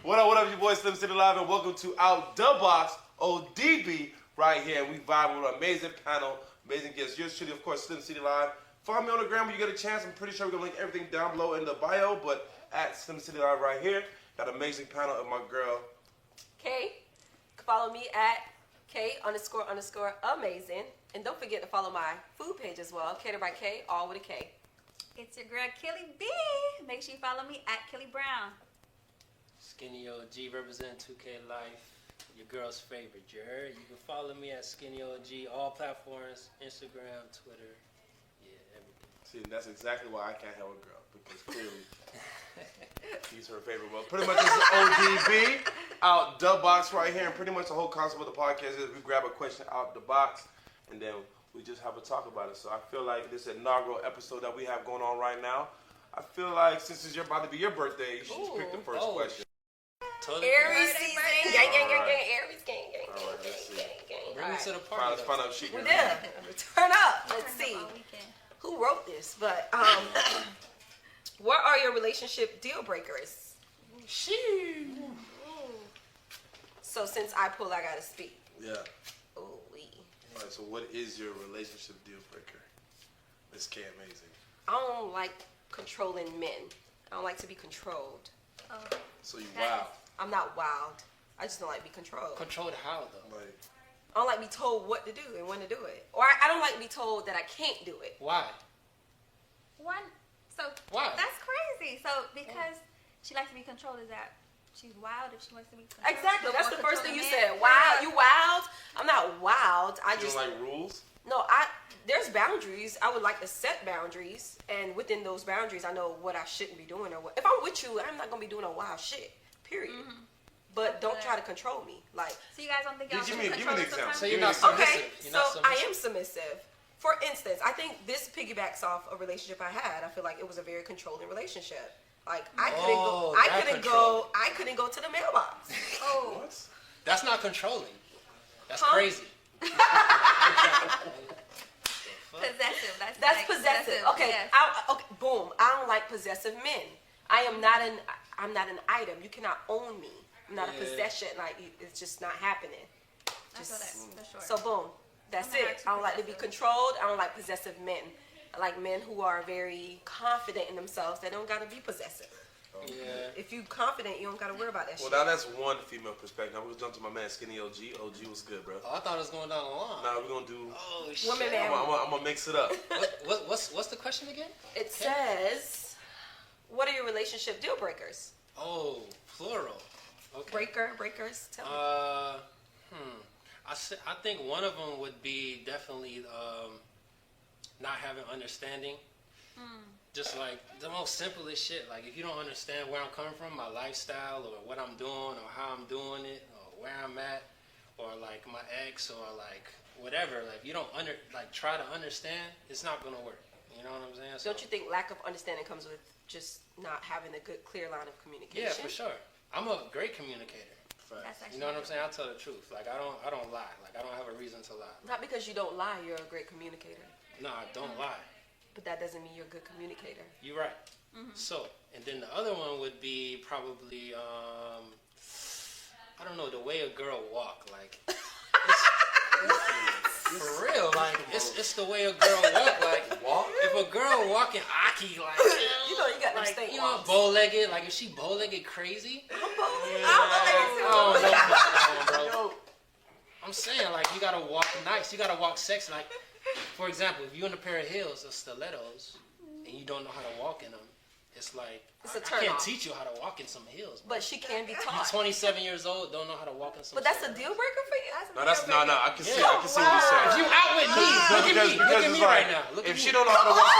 What up, your boy Slim City Live, and welcome to Out the Box ODB right here. We vibe with an amazing panel, amazing guests. Yours truly, of course, Slim City Live. Follow me on the gram when you get a chance. I'm pretty sure we're gonna link everything down below in the bio, but at Slim City Live right here, got an amazing panel of my girl Kay. Follow me at K__amazing, and don't forget to follow my food page as well. Cater by K, all with a K. It's your girl, Kelly B. Make sure you follow me at Kelly Brown. Skinny OG represent 2K Life, your girl's favorite, you heard? You can follow me at Skinny OG, all platforms, Instagram, Twitter, yeah, everything. See, that's exactly why I can't have a girl, because clearly she's her favorite. Well, pretty much this is ODB, Out the Box right here, and pretty much the whole concept of the podcast is we grab a question out the box, and then we just have a talk about it. So I feel like this inaugural episode that we have going on right now, I feel like since it's about to be your birthday, you should just pick the first question. Totally. Aries season, gang, gang, gang, gang, Aries, gang, gang, gang, Alright, let's see. gang, gang. Bring it to the Let's party. find out if she can read. Yeah, turn up. Let's see All weekend. who wrote this. But what are your relationship deal breakers? So since I pull, I gotta speak. Yeah. Ooh wee. All right, so what is your relationship deal breaker? Miss K Amazing. I don't like controlling men. I don't like to be controlled. Oh, So you That wow. I'm not wild. I just don't like to be controlled. Controlled how, though? Like, I don't like to be told what to do and when to do it. Or I don't like to be told that I can't do it. Why? one. So Why? that's crazy. So because she likes to be controlled, is that she's wild if she wants to be controlled? Exactly. That's Or the first thing you control a said. man? Wow, you wild? I'm not wild. I you just don't like rules? no. There's boundaries. I would like to set boundaries, and within those boundaries, I know what I shouldn't be doing. Or what, if I'm with you, I'm not gonna be doing no wild shit. Period. But don't try to control me. Like So you guys don't think y'all Give should me an control example. So sometimes? you're not okay, submissive. You're so not submissive. I am submissive. For instance, I think this piggybacks off a relationship I had. I feel like it was a very controlling relationship. Like I couldn't Oh, go. I that couldn't control. go. I couldn't go to the mailbox. Oh, What? That's not controlling. That's Huh? crazy. possessive. That's That's like possessive. Okay. Yes. Okay. Boom. I don't like possessive men. I am not an. I'm not an item. You cannot own me. I'm not a Yeah. possession. Like it's just not happening. I feel that for sure. So boom. That's I'm not it. actually I don't like to be possessive. controlled. I don't like possessive men. I like men who are very confident in themselves. They don't gotta be possessive. Yeah. If you confident, you don't gotta worry about that Well, shit. now that's one female perspective. Now we're gonna jump to my man Skinny OG. OG was good, bro. Oh, I thought it was going down the line. Now we're gonna do. Oh, shit. Women man. I'm gonna mix it up. What's the question again? It says, "What are your relationship deal breakers?" Oh, plural. Okay. Breakers. Tell me. I think one of them would be definitely not having understanding. Just like the most simplest shit. Like if you don't understand where I'm coming from, my lifestyle, or what I'm doing, or how I'm doing it, or where I'm at, or like my ex, or like whatever. Like you don't try to understand, it's not gonna work. You know what I'm saying? So, Don't you think lack of understanding comes with just not having a good, clear line of communication? yeah, for sure. I'm a great communicator. That's actually You know what I'm saying? I tell the truth. Like I don't lie. Like I don't have a reason to lie. Not because you don't lie, you're a great communicator. No, I don't lie. But that doesn't mean you're a good communicator. You're right. So, and then the other one would be probably, I don't know, the way a girl walk. Like, for real, like, it's the way a girl walk. Like, Walk? if a girl walking aki, like, You know, you got them like, stink you know, walks. bow-legged, like, if she bow-legged crazy, I'm bowling. I don't know about that one, bro. Yo, I'm saying, like, you gotta walk nice. You gotta walk sexy. Like, for example, if you're in a pair of heels or stilettos and you don't know how to walk in them, it's like, It's a I turn can't off. teach you how to walk in some heels. But she can be You're taught. 27 years old, don't know how to walk in some But that's a stilettos. deal breaker for you? no, that's no. I can see. Yeah. I can see what you're saying. If you out with me, look at me. Look at it's me like, right now. Look if at she me. don't know how to walk,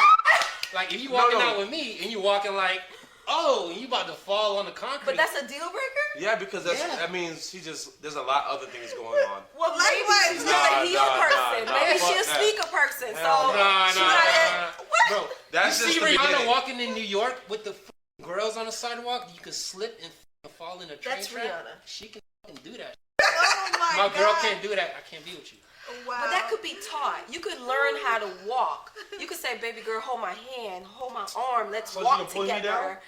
Like, if you walking no. out with me and you walking like, oh, and you about to fall on the concrete. But that's a deal breaker? yeah, because that's, Yeah. that means there's a lot of other things going on. Well, maybe she's Nah, not a heel nah, person. nah, Maybe fuck she a that. sneaker person. Hell So Nah, she nah, not nah, a- nah. Bro, That's you just see the Rihanna beginning. walking in New York with the girls on the sidewalk, you could slip and fall in a train That's track. Rihanna. She can do that. Oh My girl can't do that. I can't be with you. Wow. But that could be taught. You could learn how to walk. You could say, baby girl, hold my hand, hold my arm, let's So you walk gonna pull me together.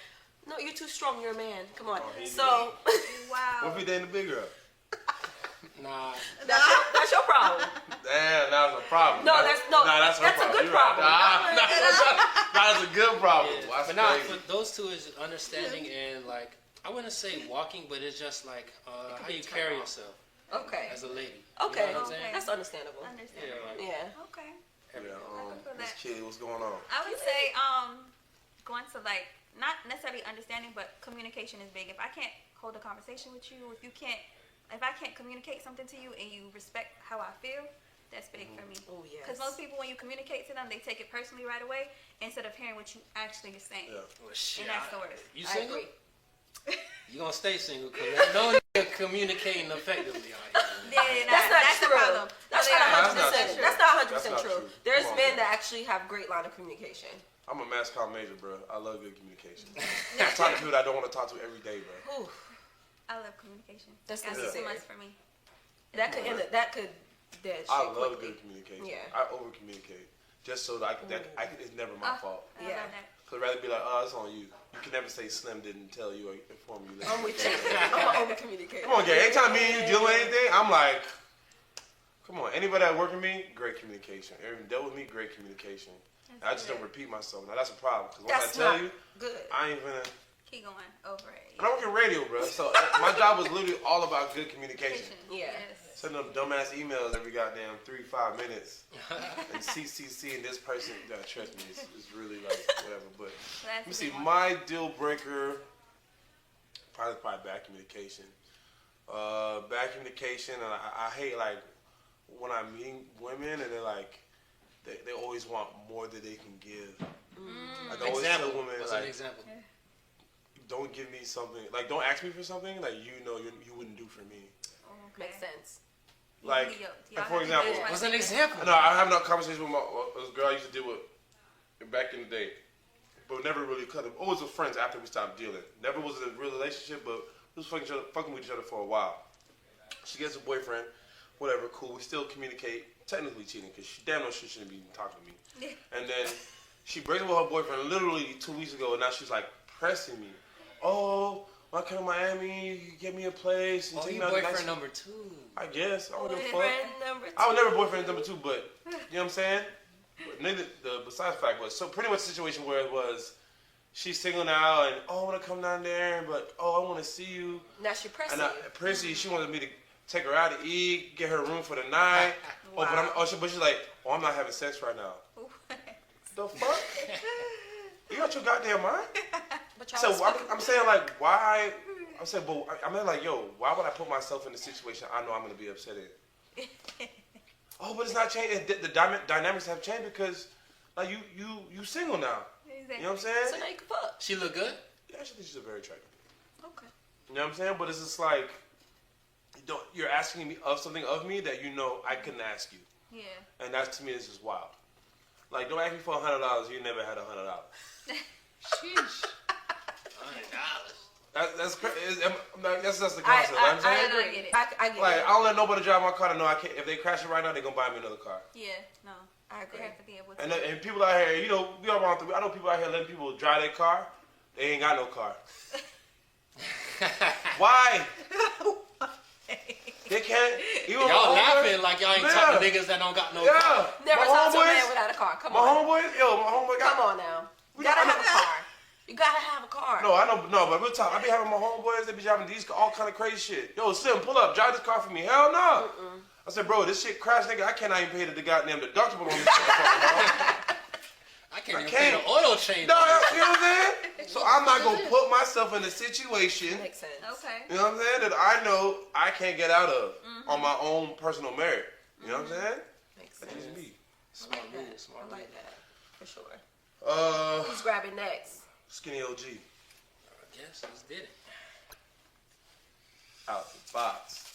No, you're too strong. You're a man. Come on. Oh, he So Wow. What if he dating a big girl? Nah. that's your problem. Damn, that was a problem. No, that's no. Nah, that's her that's a problem. good You're right. problem. That's a good problem. Yeah. That's But not crazy. for those two is understanding and like I wouldn't say walking, but it's just like how be you a carry turn-off. yourself Okay. as a lady. Okay. You know what I'm saying? Okay. That's understandable. Understand. Yeah, like Yeah. Okay. Yeah, I can feel Miss that. Kitty, what's going on? I would say going to like not necessarily understanding, but communication is big. If I can't hold a conversation with you, if I can't communicate something to you and you respect how I feel, that's big for me. Oh yes. Because most people, when you communicate to them, they take it personally right away instead of hearing what you actually are saying. Yeah. Well, shit, And that's the worst. You I single? agree. You gonna stay single because no nigga communicating effectively out here. Yeah, That's not the true. problem. That's No, not they are. 100%. true. That's not 100% That's not true. true. There's Come on, men man. that actually have great line of communication. I'm a mass comm major, bro. I love good communication. I talk to people that I don't want to talk to every day, bro. Ooh, I love communication. That's too necessary. much for me. that could end it. That could dead shit I love quickly. good communication. Yeah. I over communicate just so that it's never my fault. I Yeah. love that. Cause I'd rather be like, oh, it's on you. You can never say Slim didn't tell you or inform you. I'm with you. I'm an over communicator. Come on, Gay. Anytime me and you deal with anything, I'm like, come on. Anybody that work with me, great communication. Everyone dealt with me, great communication. And I just don't repeat myself. Now that's a problem. Cause once That's I tell not you, good. I ain't gonna. Keep going over it. And I work in radio, bro. So my job was literally all about good communication. Yeah. Yes. Send them dumbass emails every goddamn 3-5 minutes. And CCC and this person, trust me, it's really like whatever. But So let me that's a see, big one. my deal breaker, probably bad communication. Bad communication, and I hate like when I'm meeting women and they're like, they always want more than they can give. Like I always tell Example. women, What's like, an example? don't give me something, like don't ask me for something like you wouldn't do for me. Okay. Makes sense. Like, Y'all like, for have to example, do What's an example? No, I have no conversation with this girl I used to deal with back in the day, but we never really cut it. Always were friends after we stopped dealing. Never was a real relationship, but we was fucking with each other for a while. She gets a boyfriend, whatever, cool. We still communicate. Technically cheating because she damn no shouldn't be talking to me. And then she breaks up with her boyfriend literally 2 weeks ago, and now she's like pressing me. Oh, when I come to Miami, you get me a place. And Oh, take you me out to boyfriend nice- number 2. I guess. I don't give a fuck. Boyfriend number two. I was never boyfriend number 2, but you know what I'm saying? But neither, besides the fact was, so pretty much the situation where it was, she's single now, and I want to come down there, but I want to see you. Now she pressing And you. Prissy, she wanted me to take her out to eat, get her room for the night. Wow. But she's like, I'm not having sex right now. The fuck? You got your goddamn mind? But y'all So was fucking- I'm saying like, why? I'm saying, but I mean like, yo, why would I put myself in a situation I know I'm gonna be upset in? Oh, but it's not changing. The dynamics have changed because like you single now. You know what I'm saying? So now you can fuck. She look good? Yeah, I actually think she's a very attractive. Okay. You know what I'm saying? But it's just like you're asking me of something of me that you know I couldn't ask you, Yeah. and that to me is just wild. Like, don't ask me for $100. You never had $100. Sheesh. $100. That's crazy. That's the I, concept. I'm I saying. agree. get it. I get Like, it. I don't let nobody drive my car to know I can't. If they crash it right now, they're gonna buy me another car. Yeah. No. I They agree. have to be able to. And people out here, you know, we all want to. I know people out here letting people drive their car. They ain't got no car. Why? They can't. Even my Y'all homeboys- laughing like y'all ain't Yeah. talking to niggas that don't got no Yeah. car. Never my talked to a man homeboys. without a car. Come My on. homeboy, my homeboy got. Come on now. You gotta have a car. You gotta have a car. No, I know, no, but real talk. I be having my homeboys. They be driving these all kind of crazy shit. Yo, Slim, pull up, drive this car for me. Hell no. I said, bro, this shit crashed, nigga. I cannot even pay the goddamn deductible on this motherfucker, I can't I even can't. pay the oil change. bro. No, on you know what I'm saying? So I'm not gonna put myself in a situation, Makes sense. Okay. you know what I'm saying, that I know I can't get out of on my own personal merit. You know what I'm saying? Makes That's sense. just me. I Smart like move, that. smart I move. like that. For sure. Who's grabbing next? Skinny OG I guess just did it. out the box.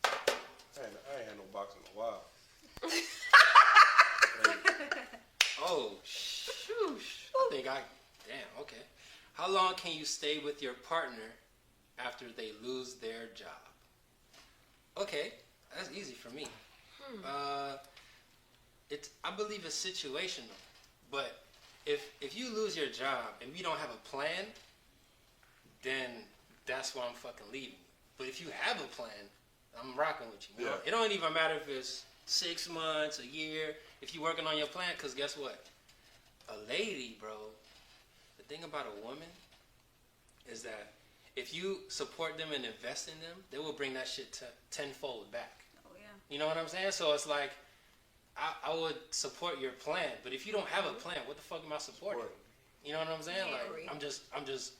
I ain't had no box in a while. Oh, shoosh. Damn, okay. How long can you stay with your partner after they lose their job? Okay, that's easy for me. I believe it's situational, but if you you lose your job and you don't have a plan, then that's why I'm fucking leaving. But if you have a plan, I'm rocking with you. You know? It don't even matter if it's 6 months, a year, if you're working on your plan, because guess what? A lady, bro, the thing about a woman is that if you support them and invest in them, they will bring that shit tenfold back. Oh, yeah. You know what I'm saying? So it's like, I would support your plan, but if you don't have a plan, what the fuck am I supporting? You know what I'm saying? Yeah, Like, I'm just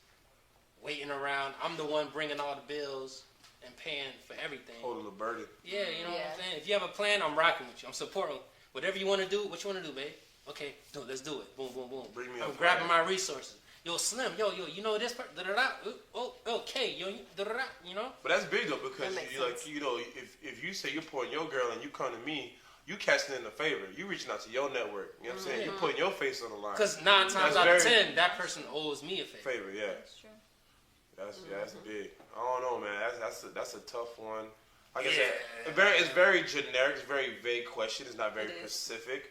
waiting around. I'm the one bringing all the bills and paying for everything. Holding the burden. Yeah, you know what I'm saying? If you have a plan, I'm rocking with you. I'm supporting whatever you want to do. What you want to do, babe? Okay, let's do it. Boom, boom, boom. Bring me I'm up grabbing fire. my resources. Yo, Slim, yo, you know this part? Da-da-da. Oh, okay, yo, da-da-da, you know? But that's big though, because That makes you like, sense. you know, if you say you're pulling your girl and you come to me, you catching in the favor. You reaching out to your network. You know what I'm saying? You putting your face on the line. Because 9 times That's out of very- 10, that person owes me a favor. Favor, yeah. That's true. That's big. I don't know, man. That's a tough one. Like I Yeah. said, it's very generic. It's a very vague question. It's not very It is. specific.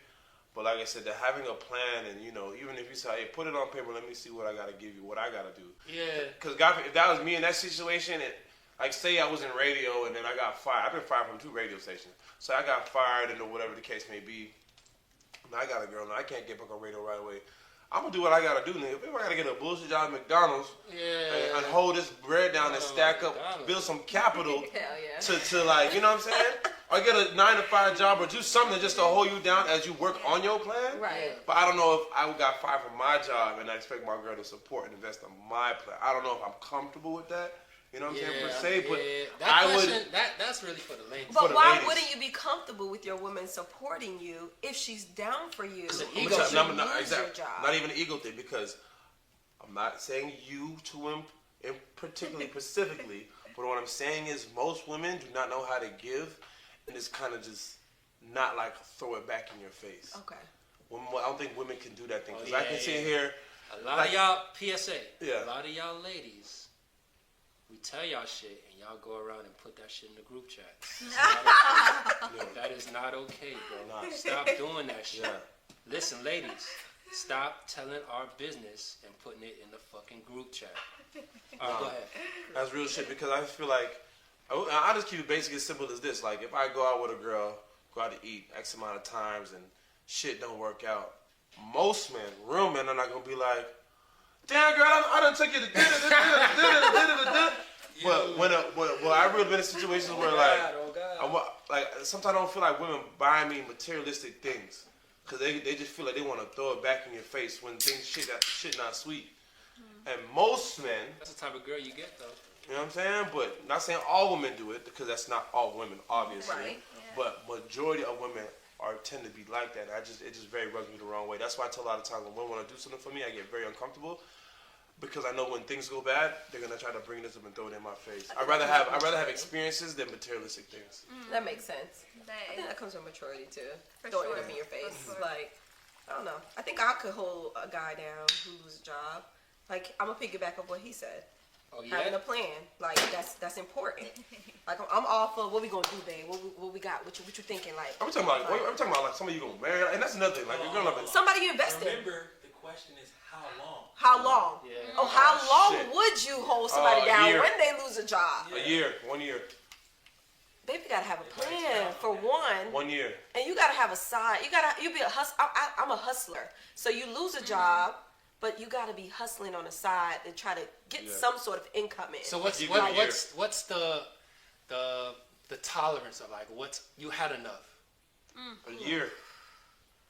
But like I said, having a plan, and you know, even if you say, "Hey, put it on paper. Let me see what I gotta give you. What I gotta do." Yeah. Because God, if that was me in that situation, and like say I was in radio and then I got fired. I've been fired from 2 radio stations. So I got fired, and whatever the case may be. Now I got a girl. Now I can't get back on radio right away. I'm gonna do what I gotta do, nigga. If I gotta get a bullshit job at McDonald's Yeah. and hold this bread down and Oh, stack up, McDonald's. build some capital Hell yeah. to like, you know what I'm saying? Or get a 9 to 5 job or do something just to hold you down as you work on your plan. Right. But I don't know if I got fired from my job and I expect my girl to support and invest in my plan. I don't know if I'm comfortable with that. You know what I'm saying? Per se, but That I question, would. that's really for the ladies. For But the why ladies. wouldn't you be comfortable with your woman supporting you if she's down for you? It's an You ego should thing. lose your job. Not even an ego thing, because I'm not saying you to him in particularly specifically, but what I'm saying is most women do not know how to give, and it's kind of just not like throw it back in your face. Okay. I don't think women can do that thing, because Oh, I yeah, can sit yeah. here. A lot Like- of y'all, PSA, Yeah. a lot of y'all ladies, we tell y'all shit and y'all go around and put that shit in the group chat. That is not okay, bro. Nah. Stop doing that shit. Yeah. Listen, ladies, stop telling our business and putting it in the fucking group chat. All right, go ahead. That's real shit, because I feel like I just keep it basically as simple as this. Like if I go out with a girl, go out to eat X amount of times and shit don't work out, most men, real men, are not gonna be like, "Damn girl, I done took you to dinner." But when I've really been in situations where like sometimes I don't feel like women buy me materialistic things, because they just feel like they want to throw it back in your face when shit not sweet. And most men, That's the type of girl you get, though. you know what I'm saying? But not saying all women do it, because that's not all women, obviously. Right, yeah. But majority of women tend to be like that. It just very rubs me the wrong way. That's why I tell a lot of times when women want to do something for me, I get very uncomfortable, because I know when things go bad, they're gonna try to bring this up and throw it in my face. I'd rather have experiences than materialistic things. That makes sense. I That think is, that comes from maturity too. For Throwing sure. it up in your face. For sure. Like, I don't know. I think I could hold a guy down who loses a job. Like, I'm gonna piggyback off what he said. Oh, Having yeah? a plan, like that's important. Like I'm all for what we gonna do, babe. What we got? What you thinking? Like I'm talking about like somebody you gonna marry, and that's another thing. Like you're gonna somebody you invest in. Remember, the question is how long? How long? Yeah. Oh, how long shit. would you hold somebody A down year. when they lose a job? a year, 1 year, Baby, you gotta have a plan for one, 1 year. and you gotta have a side. You be a hustler. I'm a hustler, so you lose a job, but you gotta be hustling on the side and try to get Yeah. some sort of income in. So what's Give it a year. what's the tolerance of, like, what's you had enough? A year.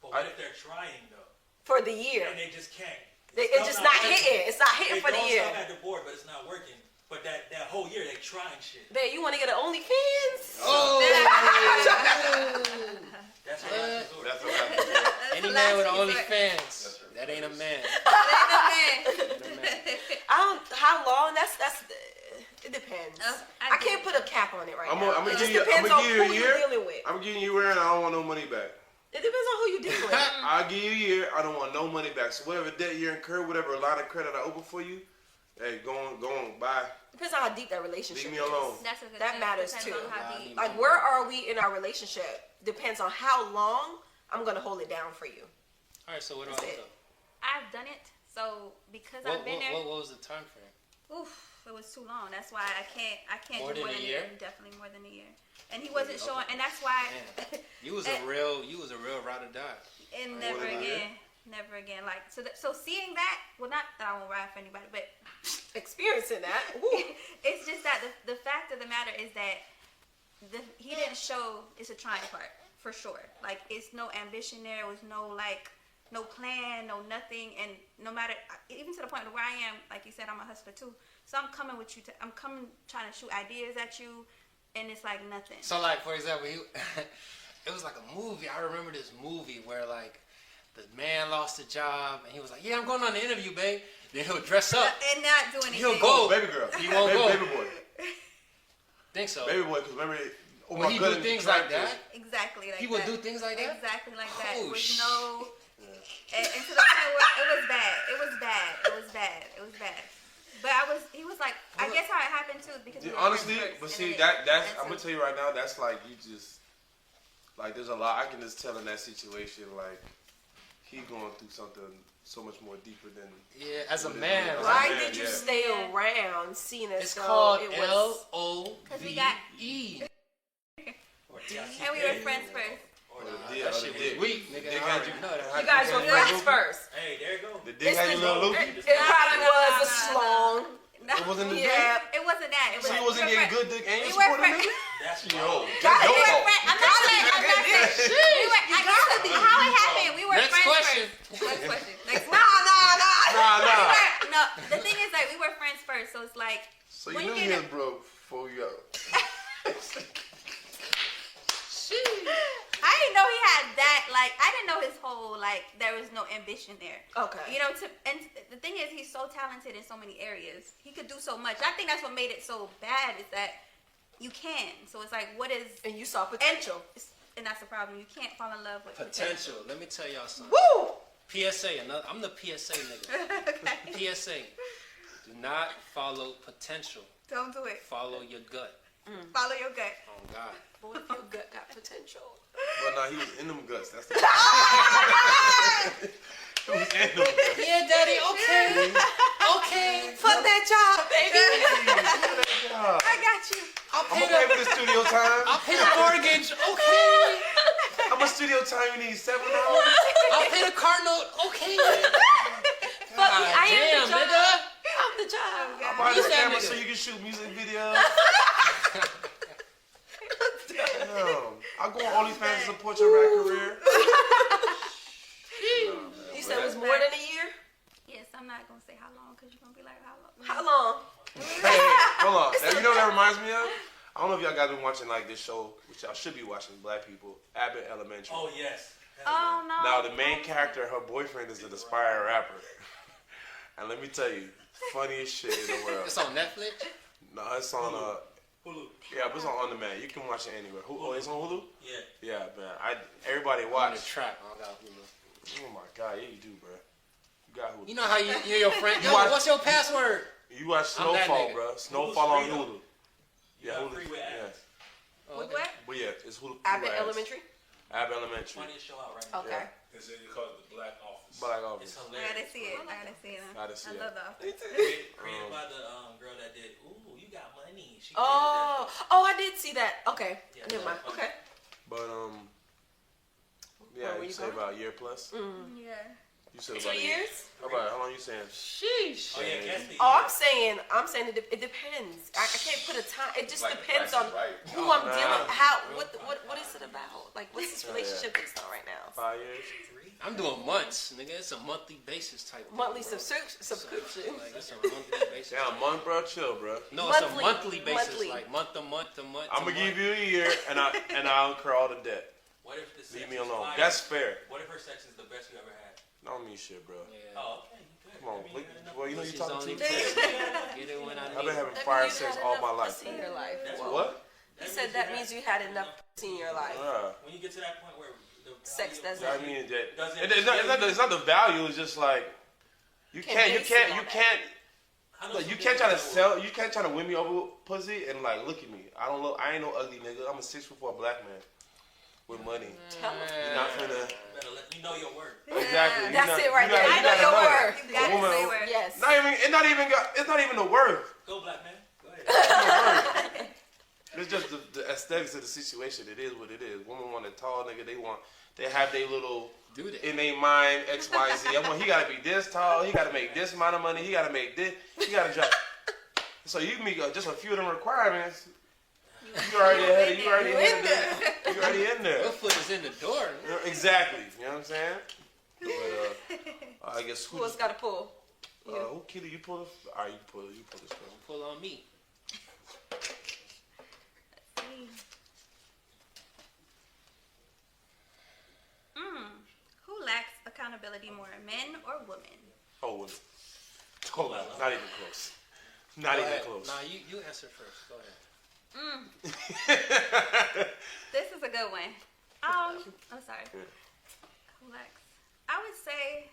But what if they're trying though, for the year, and they just can't? it's just not working. hitting. It's not hitting They for the throw year. stuff at the board, but it's not working. But that whole year they trying shit. Babe, you want to get an OnlyFans? Oh, That's what I resort. That's what happens. any man with last OnlyFans, that ain't a man. I don't. How long? That's. It depends. I I can't put a cap on it right I'm now. gonna It give just you. I'm depends gonna on give you a who year. you're dealing with. I'm giving you a year, and I don't want no money back. It depends on who you're dealing with. I'll give you a year. I don't want no money back. So whatever debt you incur, whatever line of credit I open for you, hey, go on, bye. Depends on how deep that relationship Leave me is. alone. That's a good That thing. matters Depends too. on how deep. Like, where are we in our relationship? Depends on how long I'm gonna hold it down for you. All right, so what That's else it. though? I've done it So because What, I've been there, what was the time frame? it was too long. That's why I can't More do than more a than year? Definitely more than a year. And he wasn't showing, and that's why. You was a real ride or die. And More never than a year? again, never again. Like so seeing that. Well, not that I won't ride for anybody, but Experiencing that. Woo. it's just that the fact of the matter is that he didn't show it's a trying part for sure. Like it's no ambition there. It was no no plan, no nothing, and no matter even to the point where I am, like you said, I'm a hustler too. So I'm coming with you. I'm coming trying to shoot ideas at you, and it's like nothing. So like for example, it was like a movie. I remember this movie where like the man lost a job and he was like, "Yeah, I'm going on the interview, babe." Then he'll dress up. And not do anything. He'll go. Baby girl. He won't go. Baby boy. Think so? Baby boy, because remember, When he do things like that, Exactly like he that. would do things like that. Exactly like that. Oh, With no. And to the point where it was bad. It was bad. It was bad. It was bad. But he was like, I guess how it happened too because we were Honestly, friends but first, see, and then that's it I'm gonna too. tell you right now, that's like you just, like there's a lot, I can just tell in that situation, like, he going through something so much more deeper than, Yeah, as a What is man. it? Why Yeah, did you yeah. stay around seeing as It's though called it was LOVE. And we were friends first. That shit was weak, nigga. Dick I had already you- know that. You guys were friends first. Hey, there you go. the dick had you little loopy? It probably was a slong. No, It wasn't the Yeah. it wasn't that. It was So you we wasn't were getting friends. good dick and We you were supporting friends. nigga? That's Yo, wrong. that's your We were fault. friends. I'm not saying. We were. I guess how it happened. We were Next friends question. first. Next question. Next Nah, nah, nah. Nah. No, the thing is like we were friends first, so it's like So you when knew you him, get bro, before you out. I didn't know he had that. Like I didn't know his whole like there was no ambition there. Okay. You know, and the thing is, he's so talented in so many areas. He could do so much. I think that's what made it so bad is that you can. So it's like, what is And you saw potential. and that's the problem. You can't fall in love with Potential. Let me tell y'all something. Woo! PSA. I'm the PSA nigga. Okay. PSA. Do not follow potential. Don't do it. Follow your gut. Follow your gut. Oh God. What if your gut got potential? Well, nah, he was in them guts. That's the He was in them guts. Yeah, daddy. Okay. Okay. Fuck that job, baby. Yeah. I got you. I'll I'm pay gonna pay the for the studio time. I'll pay the mortgage. Okay. How much studio time you need? $7? I'll pay the car note. Okay. Fuck me, I am the Damn, job. nigga. I'm the job. I'll buy You this said camera nigga. so you can shoot music videos. Damn. I'll go on OnlyFans to support your rap career. You said it was more than a year? Yes, I'm not gonna say how long because you're gonna be like, how long? How long? Hey, hold on. Now, you know what that reminds me of? I don't know if y'all guys been watching like this show, which y'all should be watching, Black people, Abbott Elementary. Oh, yes. Oh no. Now the main character, her boyfriend is an aspiring rapper. And let me tell you, funniest shit in the world. It's on Netflix. No, it's on Hulu. yeah, but it's on demand. You can watch it anywhere. Oh, it's on Hulu? Yeah. Yeah, man. Everybody On watch. the track. I got Hulu. Oh my god, yeah you do, bro. You got Hulu. You know how you're your friend. You Yo, watch- what's your password? You watch I'm that Snowfall, nigga. bro. Snowfall on free, though. Hulu. Yeah, got Hulu. free with Yeah. ads. Oh, With okay. what? But yeah, it's Hulu. Abbott ads. Elementary? Abbott Elementary. Funniest show out right now. Okay. They say you call it the Black Office. Black It's Office. I hilarious. gotta see it. I gotta see it. Gotta see I it. love that. Created by the girl that did, ooh, you got money. She Oh, I did see that. Okay. Yeah, Never mind. that's Okay. But yeah, Where were you you say going? about a year plus. Yeah. You said 2 about a year. years? How about how long you saying? Sheesh. Oh, yeah, guess the Oh, year. I'm saying it depends. I can't put a time. It just Like depends Price on is Right. who I'm Nah. dealing. How? What is it about? Like, what's this relationship based on right now? 5 years. I'm doing months, nigga. It's a monthly basis type. thing, Monthly bro. subscription. Like it's a monthly basis. Damn, month, bro. Chill, bro. No, it's a Monthly. monthly basis, Monthly. like month to month to month. I'm gonna give you a year, and I'll incur all the debt. What if the sex Leave me is alone. fire? That's fair. What if her sex is the best you ever had? I don't mean shit, bro. Yeah. Oh, okay. You good. Come on, I mean, look, you had enough well, you know you She's talking only to. pussy. Get it when I need I've been having That fire means you sex had all enough my life. pussy in your life. That's Whoa. What? He said that means you had enough pussy in your life. Yeah. When you get to that point where the Sex value of doesn't- I pussy- mean that. Doesn't It's not the value. It's just like you Can't base it on that. I know Look, some you people can't try to that will- sell. You can't try to win me over with pussy and like look at me. I ain't no ugly nigga. I'm a 6'4" black man with money. Tell him. You're not finna. You better let me know your worth. Exactly. That's it right there. You I know gotta your know worth. it. You gotta A woman It's not even the worth. Go black man. Go ahead. It's just the aesthetics of the situation. It is what it is. Women want a tall nigga. They have their little Do that. in their mind X, Y, Z. He gotta be this tall. He gotta make this amount of money. He gotta make this. He gotta drop. So you meet just a few of them requirements. You already ahead. You already in there. Your foot is in the door. Exactly. You know what I'm saying? But I guess Who else got to pull? who Keely, you pull the. All right, you pull the string. Pull on me. Who lacks accountability more, men or women? Oh, women. Oh, not even close. Not Go even ahead. close. Nah, you answer first. Go ahead. This is a good one. I'm sorry. Who lacks? I would say,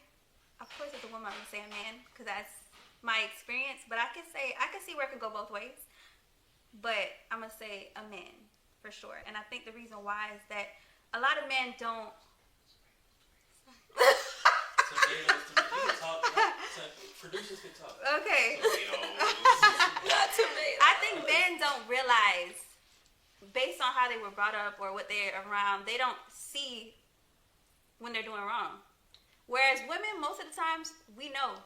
of course, as a woman, I would say a man, because that's my experience. But I can see where it could go both ways. But I'm gonna say a man for sure. And I think the reason why is that a lot of men don't. Producers can talk. Okay. Not to me. I think men don't realize, based on how they were brought up or what they're around, they don't see when they're doing wrong. Whereas women, most of the times, we know.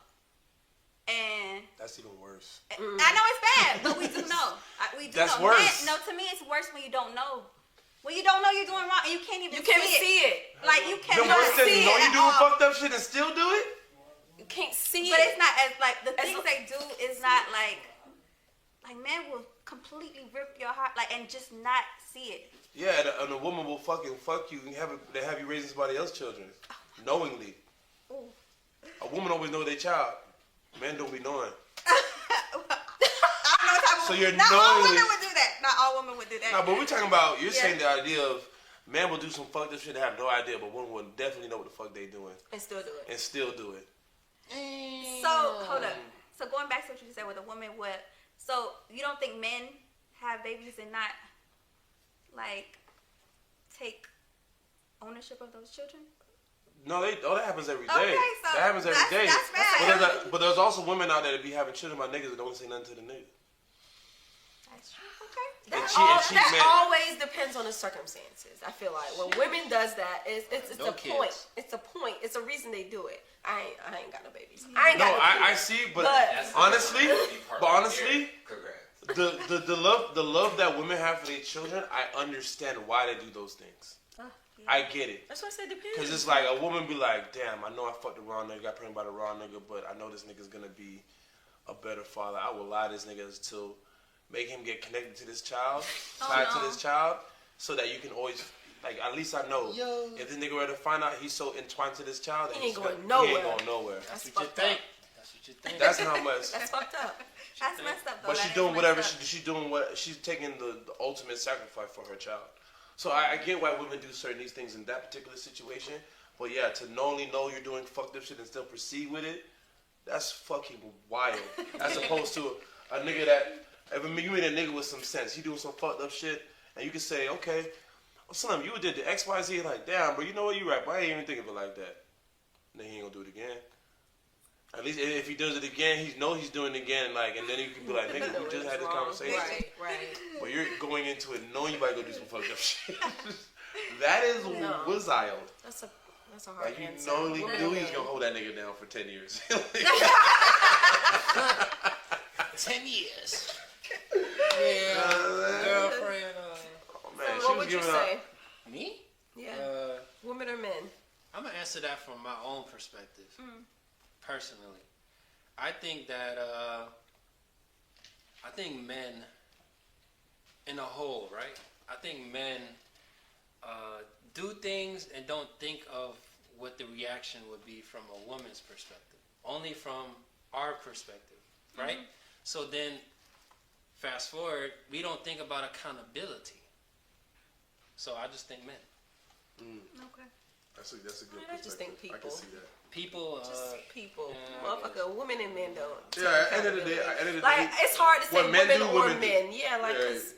And That's even worse. I know it's bad, but we do know. We do That's know. worse. No, to me, it's worse when you don't know. When you don't know you're doing wrong and you can't even see it. Like, you The cannot worst is see know it you at doing all. fucked up shit and still do it? You can't see But it. it's not as, like, the As things l- they do is not, like men will completely rip your heart, like, and just not see it. Yeah, and a woman will fucking fuck you and they have you raising somebody else's children. Knowingly. Ooh. A woman always know their child. Men don't be knowing. So you're Not all knowingly. women would do that. Not all women would do that. No, but we're talking about, you're Yeah. saying the idea of men will do some fucked up shit and have no idea, but women will definitely know what the fuck they doing And still do it. and still do it. So, hold up. So, going back to what you just said with a woman, so you don't think men have babies and not, like, take ownership of those children? No, that happens every day. Okay, so that happens every day. that's bad. But there's also women out there that be having children by niggas that don't say nothing to the nigga. That's true. Okay. That always depends on the circumstances. I feel like when women does that, it's No a kids. point. It's a point. It's a reason they do it. I ain't got no babies. I ain't got no I kids. see, but But- honestly, Congrats. the love that women have for their children, I understand why they do those things. I get it. That's why I said depends. Because it's like a woman be like, damn, I know I fucked the wrong nigga, got pregnant by the wrong nigga, but I know this nigga's gonna be a better father. I will lie to this nigga to make him get connected to this child, tied to this child, so that you can always, like, at least I know if this nigga were to find out he's so entwined to this child, then He ain't he's going He ain't nowhere. going nowhere. That's That's what you fucked up. think. That's what you think. That's how much. That's fucked up. That's messed up, though. But That she's is doing messed whatever up. she's doing. What she's taking the ultimate sacrifice for her child. So I get why women do certain these things in that particular situation. But yeah, to only know you're doing fucked up shit and still proceed with it, that's fucking wild. As opposed to a nigga that, if you meet a nigga with some sense, he doing some fucked up shit, and you can say, okay, well, son, you did the X, Y, Z, like, damn, bro, you know what, you right, but I ain't even think of it like that. And then he ain't gonna do it again. At least if he does it again, he know he's doing it again, like, and then you can be like, nigga, we just had this conversation. Right. But you're going into it knowing you might go do some fucked up shit. That is wild. That's a hard Like, you answer. knowingly Women knew and he was men. gonna hold that nigga down for 10 years. 10 years. Yeah, girlfriend. Oh, man, So she what was would you giving say? up. Me? Yeah. Women or men? I'm gonna answer that from my own perspective. Personally, I think that I think men, in a whole, right? I think men do things and don't think of what the reaction would be from a woman's perspective. Only from our perspective, right? So then, fast forward, we don't think about accountability. So I just think men. Okay. That's a good perspective. I just think I can people. see that. People, Just people. yeah, Motherfucker, women and men don't. Yeah, at the end of the day, Like, it's hard to say what men women do, or women do. men. Yeah, like, Yeah, 'cause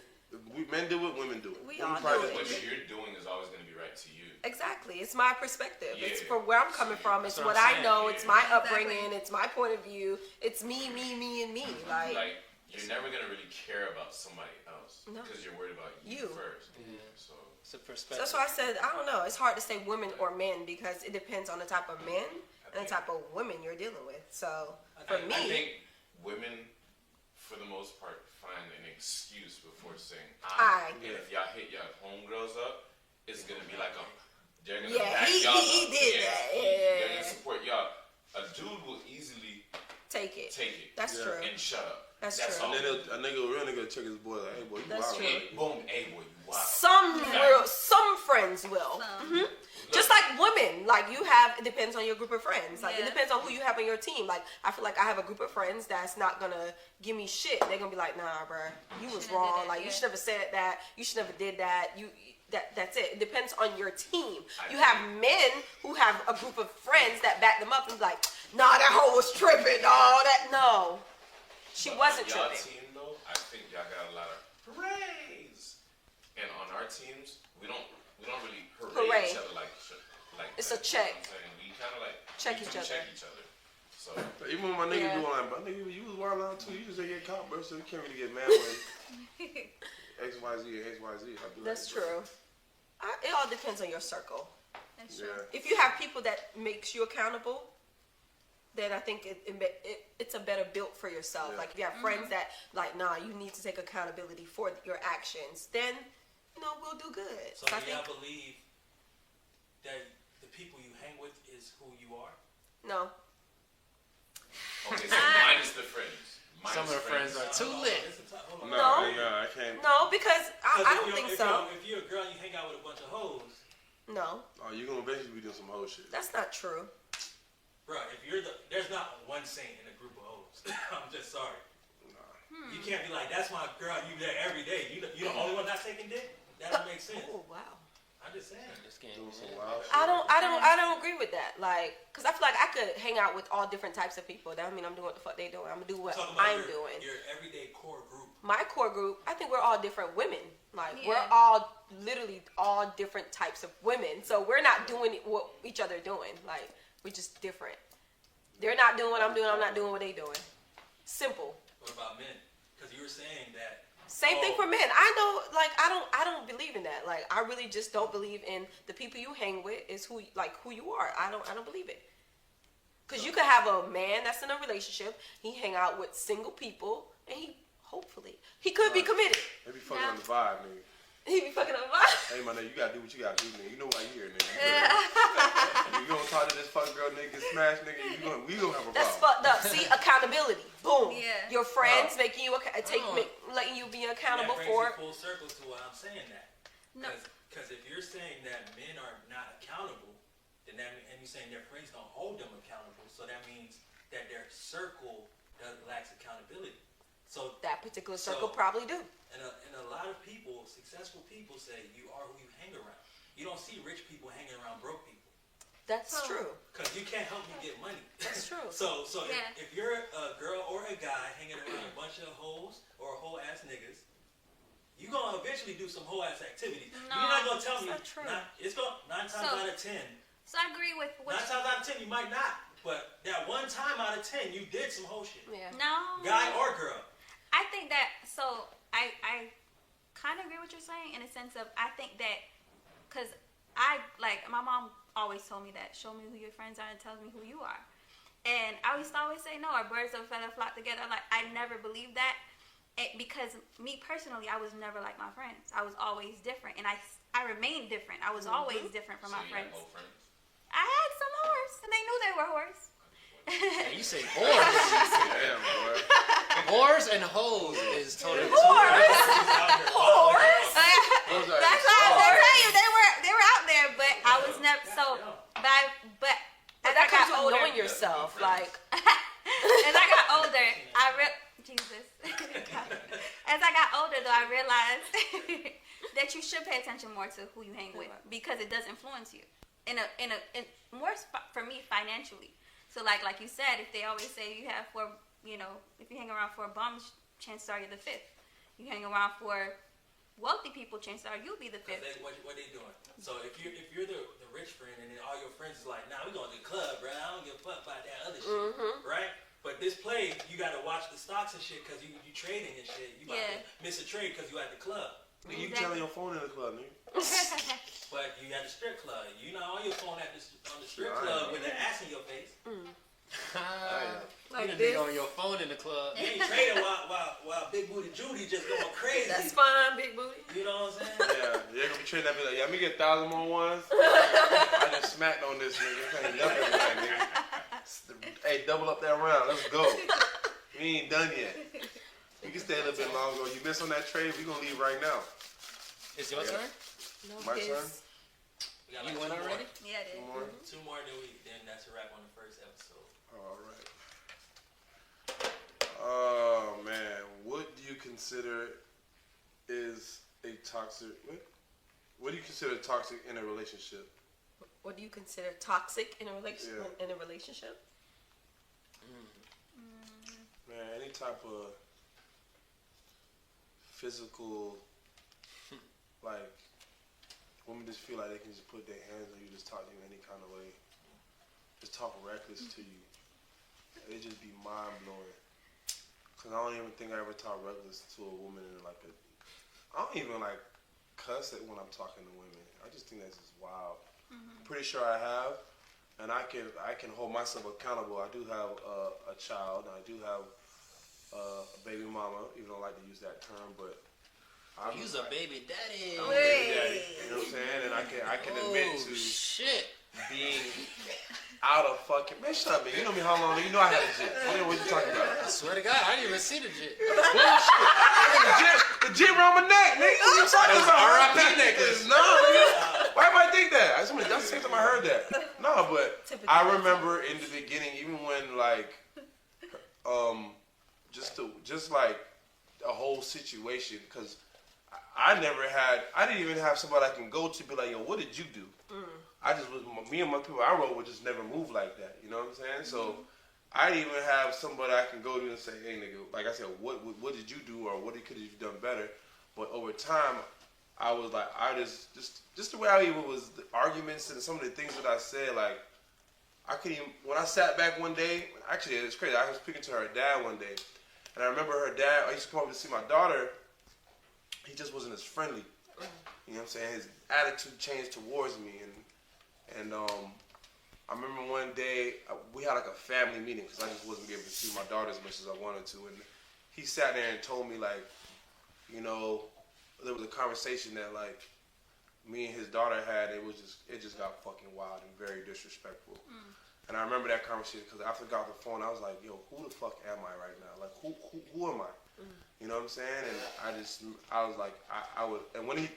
men do it, women do it. We Women all practice do it. what What shit. you're doing is always going to be right to you. Exactly. It's my perspective. It's Yeah. from where I'm coming from. It's That's what what I'm I saying, know. yeah. It's my Exactly. upbringing. It's my point of view. It's me, and me. Like, you're never gonna really care about somebody else No. because you're worried about you, You. first. Yeah. So It's a So perspective. that's why I said I don't know. It's hard to say women or men because it depends on the type of men and the type of women you're dealing with. So for I me, think women, for the most part, find an excuse before saying I. And if y'all hit your homegirls up, it's gonna be like they're gonna Yeah, back he y'all did up. that. They're Yeah. gonna support y'all. A dude will easily take it. take it That's Yeah. true. and shut up. That's That's true. all. And then a real nigga check his boy like, hey boy, you That's wild. true. Hey, boom, hey boy, you wild. Some friends will. Some. Just like women, like you have, it depends on your group of friends. Like it Yeah. depends on who you have on your team. Like I feel like I have a group of friends that's not gonna give me shit. They're gonna be like, nah, bruh, you was Shouldn't have did wrong. that, Like you yeah. should never said that. You should never did that. That's it. It depends on your team. I You agree. have men who have a group of friends that back them up and be like, nah, that hoe was tripping. No, she But wasn't on y'all tripping. team though, I think y'all got a lot of hoorays. And on our teams, we don't really hooray Hooray. each other like It's that. a check. You know what I'm saying? We kind of like Check we each do other. Check each other. So Even when my nigga Yeah. do online, but nigga, you was wild out too. You just ain't get caught, bro. So you can't really get mad when X Y Z or X Y Z. I be That's like, bro, true. It all depends on your circle. That's true. Yeah. If you have people that makes you accountable, then I think it's a better built for yourself. Yeah. Like if you have friends that like, nah, you need to take accountability for your actions, then we'll do good. So So I do y'all think believe that the people you hang with is who you are? no. okay, so minus the friends. Minus Some of the friends are too lit. Hold on. No, No. I can't. No, because I 'Cause don't think so. If you're a girl and you hang out with a bunch of hoes, No, Oh, you gonna basically be doing some whole shit. that's not true. bro, there's not one saint in a group of hoes. I'm just sorry. Nah. You can't be like, that's my girl, you there every day. You the only one not taking dick? That don't make sense. Oh wow. I'm just saying. This game, Doing some yeah. wild shit. I don't agree with that. Like, cause I feel like I could hang out with all different types of people. That don't mean I'm doing what the fuck they doing. I'm gonna do what Talking about I'm your, doing. your everyday core group. My core group, I think we're all different women. Like we're Yeah. all literally all different types of women. So we're not doing what each other doing. Like we're just different. They're not doing what I'm doing. I'm not doing what they doing. Simple. What about men? Because you were saying that. Same thing Oh. for men. I know, like I don't believe in that. Like I really just don't believe in the people you hang with is who you are. I don't believe it. Cause you could have a man that's in a relationship. He hang out with single people, and he could be committed. They be fucking on the vibe, nigga. He be fucking up. Hey, my nigga, you gotta do what you gotta do, nigga. You know why you here, nigga. You gonna talk to this fuck girl, nigga, smash, nigga. We gonna have a That's problem. fucked up. See, accountability. Boom. Yeah. Your friends making you Oh. letting you be And accountable that brings for. you full circle to why I'm saying that. No. Because if you're saying that men are not accountable, then and you're saying their friends don't hold them accountable, so that means that their circle lacks accountability. So That particular circle So- probably do. and a lot of people, successful people, say you are who you hang around. You don't see rich people hanging around broke people That's So- true. because you can't help me get money. That's true. So Yeah. if you're a girl or a guy hanging around a bunch of hoes or whole ass niggas, you gonna eventually do some whole ass activity. No, You're not gonna tell me. that's not true. It's gonna 9 times So- out of 10. So I agree with what 9 times out of 10 you might not, but that one time out of 10 you did some whole shit, Yeah. no. guy or girl. I think that I kind of agree with what you're saying in a sense of I think that because my mom always told me that show me who your friends are and tell me who you are, and I used to always say no, our birds of a feather flock together. Like I never believed that because me personally I was never like my friends. I was always different, and I remained different. I was always different from so my you friends. have whole friends. I had some whores, and they knew they were whores. And you say whores. Damn, boy. Whores and hoes is totally He's out here Whores? Those are That's why I tell you they were out there, but I was never so. But But as that I comes got with older, knowing yourself. Like, as I got older, Jesus. As I got older, though, I realized that you should pay attention more to who you hang with because it does influence you in more for me financially. So like you said, if they always say you have if you hang around for bums, chances are you're the fifth. You hang around for wealthy people, chances are you'll be the Cause fifth. what they doing? So if you're the rich friend and then all your friends is like, nah, we going to the club, bro. I don't give a fuck about that other shit, right? But this play, you got to watch the stocks and shit because you trading and shit. You about to miss a trade because you at the club. Nigga, you can tell your phone in the club, nigga. But you at the strip club. You not on your phone on the strip Yeah, I club know. with an ass in your face. Like you this. be on your phone in the club. You ain't trading while Big Booty Judy just going crazy. That's fine, big booty. You know what I'm saying? Yeah, you're gonna be trading that. Be like, yeah, let me get 1,000 more ones. I just smacked on this nigga. This ain't nothing tonight, nigga. Hey, double up that round. Let's go. We ain't done yet. We can stay a little bit longer. You miss on that trade, we gonna leave right now. It's your turn. No, My his- turn? We got You like went two more. already? Yeah, it is. More? Two more than then that's a wrap on the first episode. All right. Oh man, what do you consider is a toxic? What do you consider toxic in a relationship? What do you consider toxic in a relationship? Man, any type of physical, like, women just feel like they can just put their hands on you, just talk to you any kind of way, just talk reckless to you. It just be mind blowing. Cause I don't even think I ever talk reckless to a woman in like a. I don't even like cuss it when I'm talking to women. I just think that's just wild. Pretty sure I have, and I can hold myself accountable. I do have a child, and I do have a baby mama. Even though I like to use that term, but I'm You's a baby daddy. I'm a baby daddy. You know what I'm saying? And I can admit to shit. being out of fucking man. Shut up, man. You know me how long? You know I had a jit. What you talking about? I swear to God, I didn't even see the jit. Bullshit. The jit around my neck, nigga. What you talking That was about? R.I.P. necklace. No, nigga. Why everybody think that? That's the same time I heard that. No, but I remember in the beginning, even when like, just like a whole situation, because I didn't even have somebody I can go to be like, yo, what did you do? I just was, me and my people I rode would just never move like that. You know what I'm saying? So I didn't even have somebody I can go to and say, hey, nigga, like I said, what did you do or what could you have done better? But over time, I was like, I just the way I even was, the arguments and some of the things that I said, like, I couldn't even, when I sat back one day, actually, it's crazy. I was speaking to her dad one day, and I remember her dad, I used to come over to see my daughter, he just wasn't as friendly. You know what I'm saying? His attitude changed towards me, and I remember one day we had like a family meeting because I just wasn't able to see my daughter as much as I wanted to, and he sat there and told me like, you know, there was a conversation that like me and his daughter had. It just got fucking wild and very disrespectful. And I remember that conversation because after I got off the phone, I was like, yo, who the fuck am I right now? Like who am I? You know what I'm saying? And I was like, I would, and when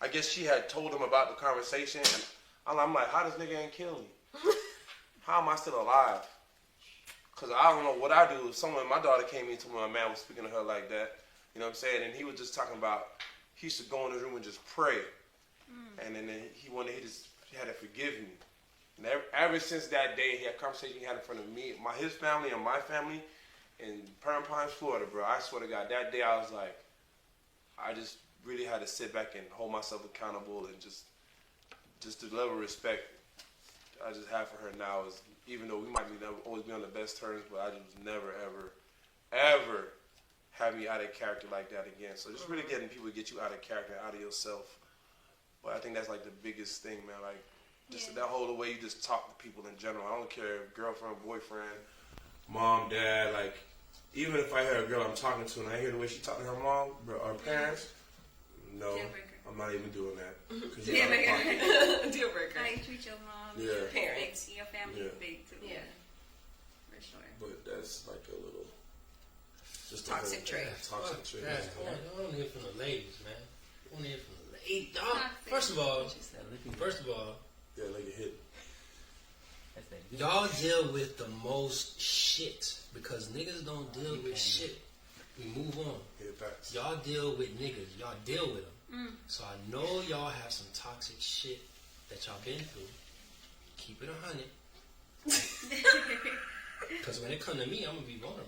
I guess she had told him about the conversation, and I'm like, how this nigga ain't kill me? How am I still alive? Because I don't know what I do. If my daughter came in to me, my man was speaking to her like that, you know what I'm saying? And he was just talking about, he used to go in his room and just pray. And then he had to forgive me. And ever since that day, he had a conversation he had in front of me, his family and my family in Perham Pines, Florida, bro. I swear to God, that day I was like, I just really had to sit back and hold myself accountable and just the level of respect I just have for her now is, even though we might always be on the best terms, but I just never, ever have me out of character like that again. So just really getting people to get you out of character, out of yourself. But I think that's like the biggest thing, man. Like just that whole way you just talk to people in general. I don't care if girlfriend, boyfriend, mom, dad. Like even if I hear a girl I'm talking to and I hear the way she talking to her mom or parents, no, I'm not even doing that. Deal breaker. Deal breaker. How you treat your mom, Yeah. Parents. your family is big too. Yeah. For sure. But that's like a little just Toxic trait. Toxic trait. Yeah, I want to hear from the ladies, man. I want to hear from the ladies. Toxic. First of all, Yeah, like a hit. y'all deal with the most shit because niggas don't deal with shit. We move on. Yeah, facts. Y'all deal with niggas. Y'all deal with them. So I know y'all have some toxic shit that y'all been through. Keep it 100. Because when it come to me, I'm going to be vulnerable.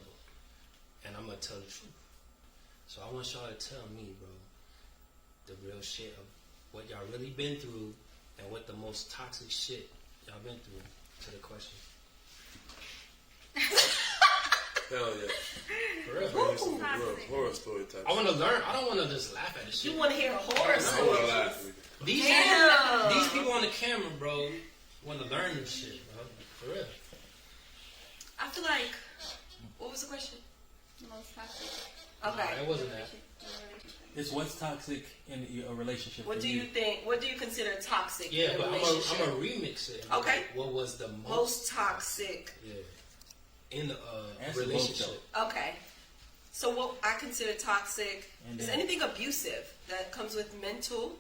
And I'm going to tell the truth. So I want y'all to tell me, bro, the real shit of what y'all really been through and what the most toxic shit y'all been through to the question. Hell yeah. For real. Bring me some real horror story type. I want to learn. I don't want to just laugh at the shit. You want to hear a horror I story? want to laugh. These people on the camera, bro, want to learn this shit, bro. For real. I feel like. What was the question? Most toxic. Okay. Nah, it wasn't that. It's what's toxic in a relationship. What for do you think? What do you consider toxic? Yeah, in a but I'm relationship? gonna remix it. Okay. What was the Most toxic. Yeah. In the Answer both, relationship. Okay. So what I consider toxic And is then- anything abusive that comes with mental,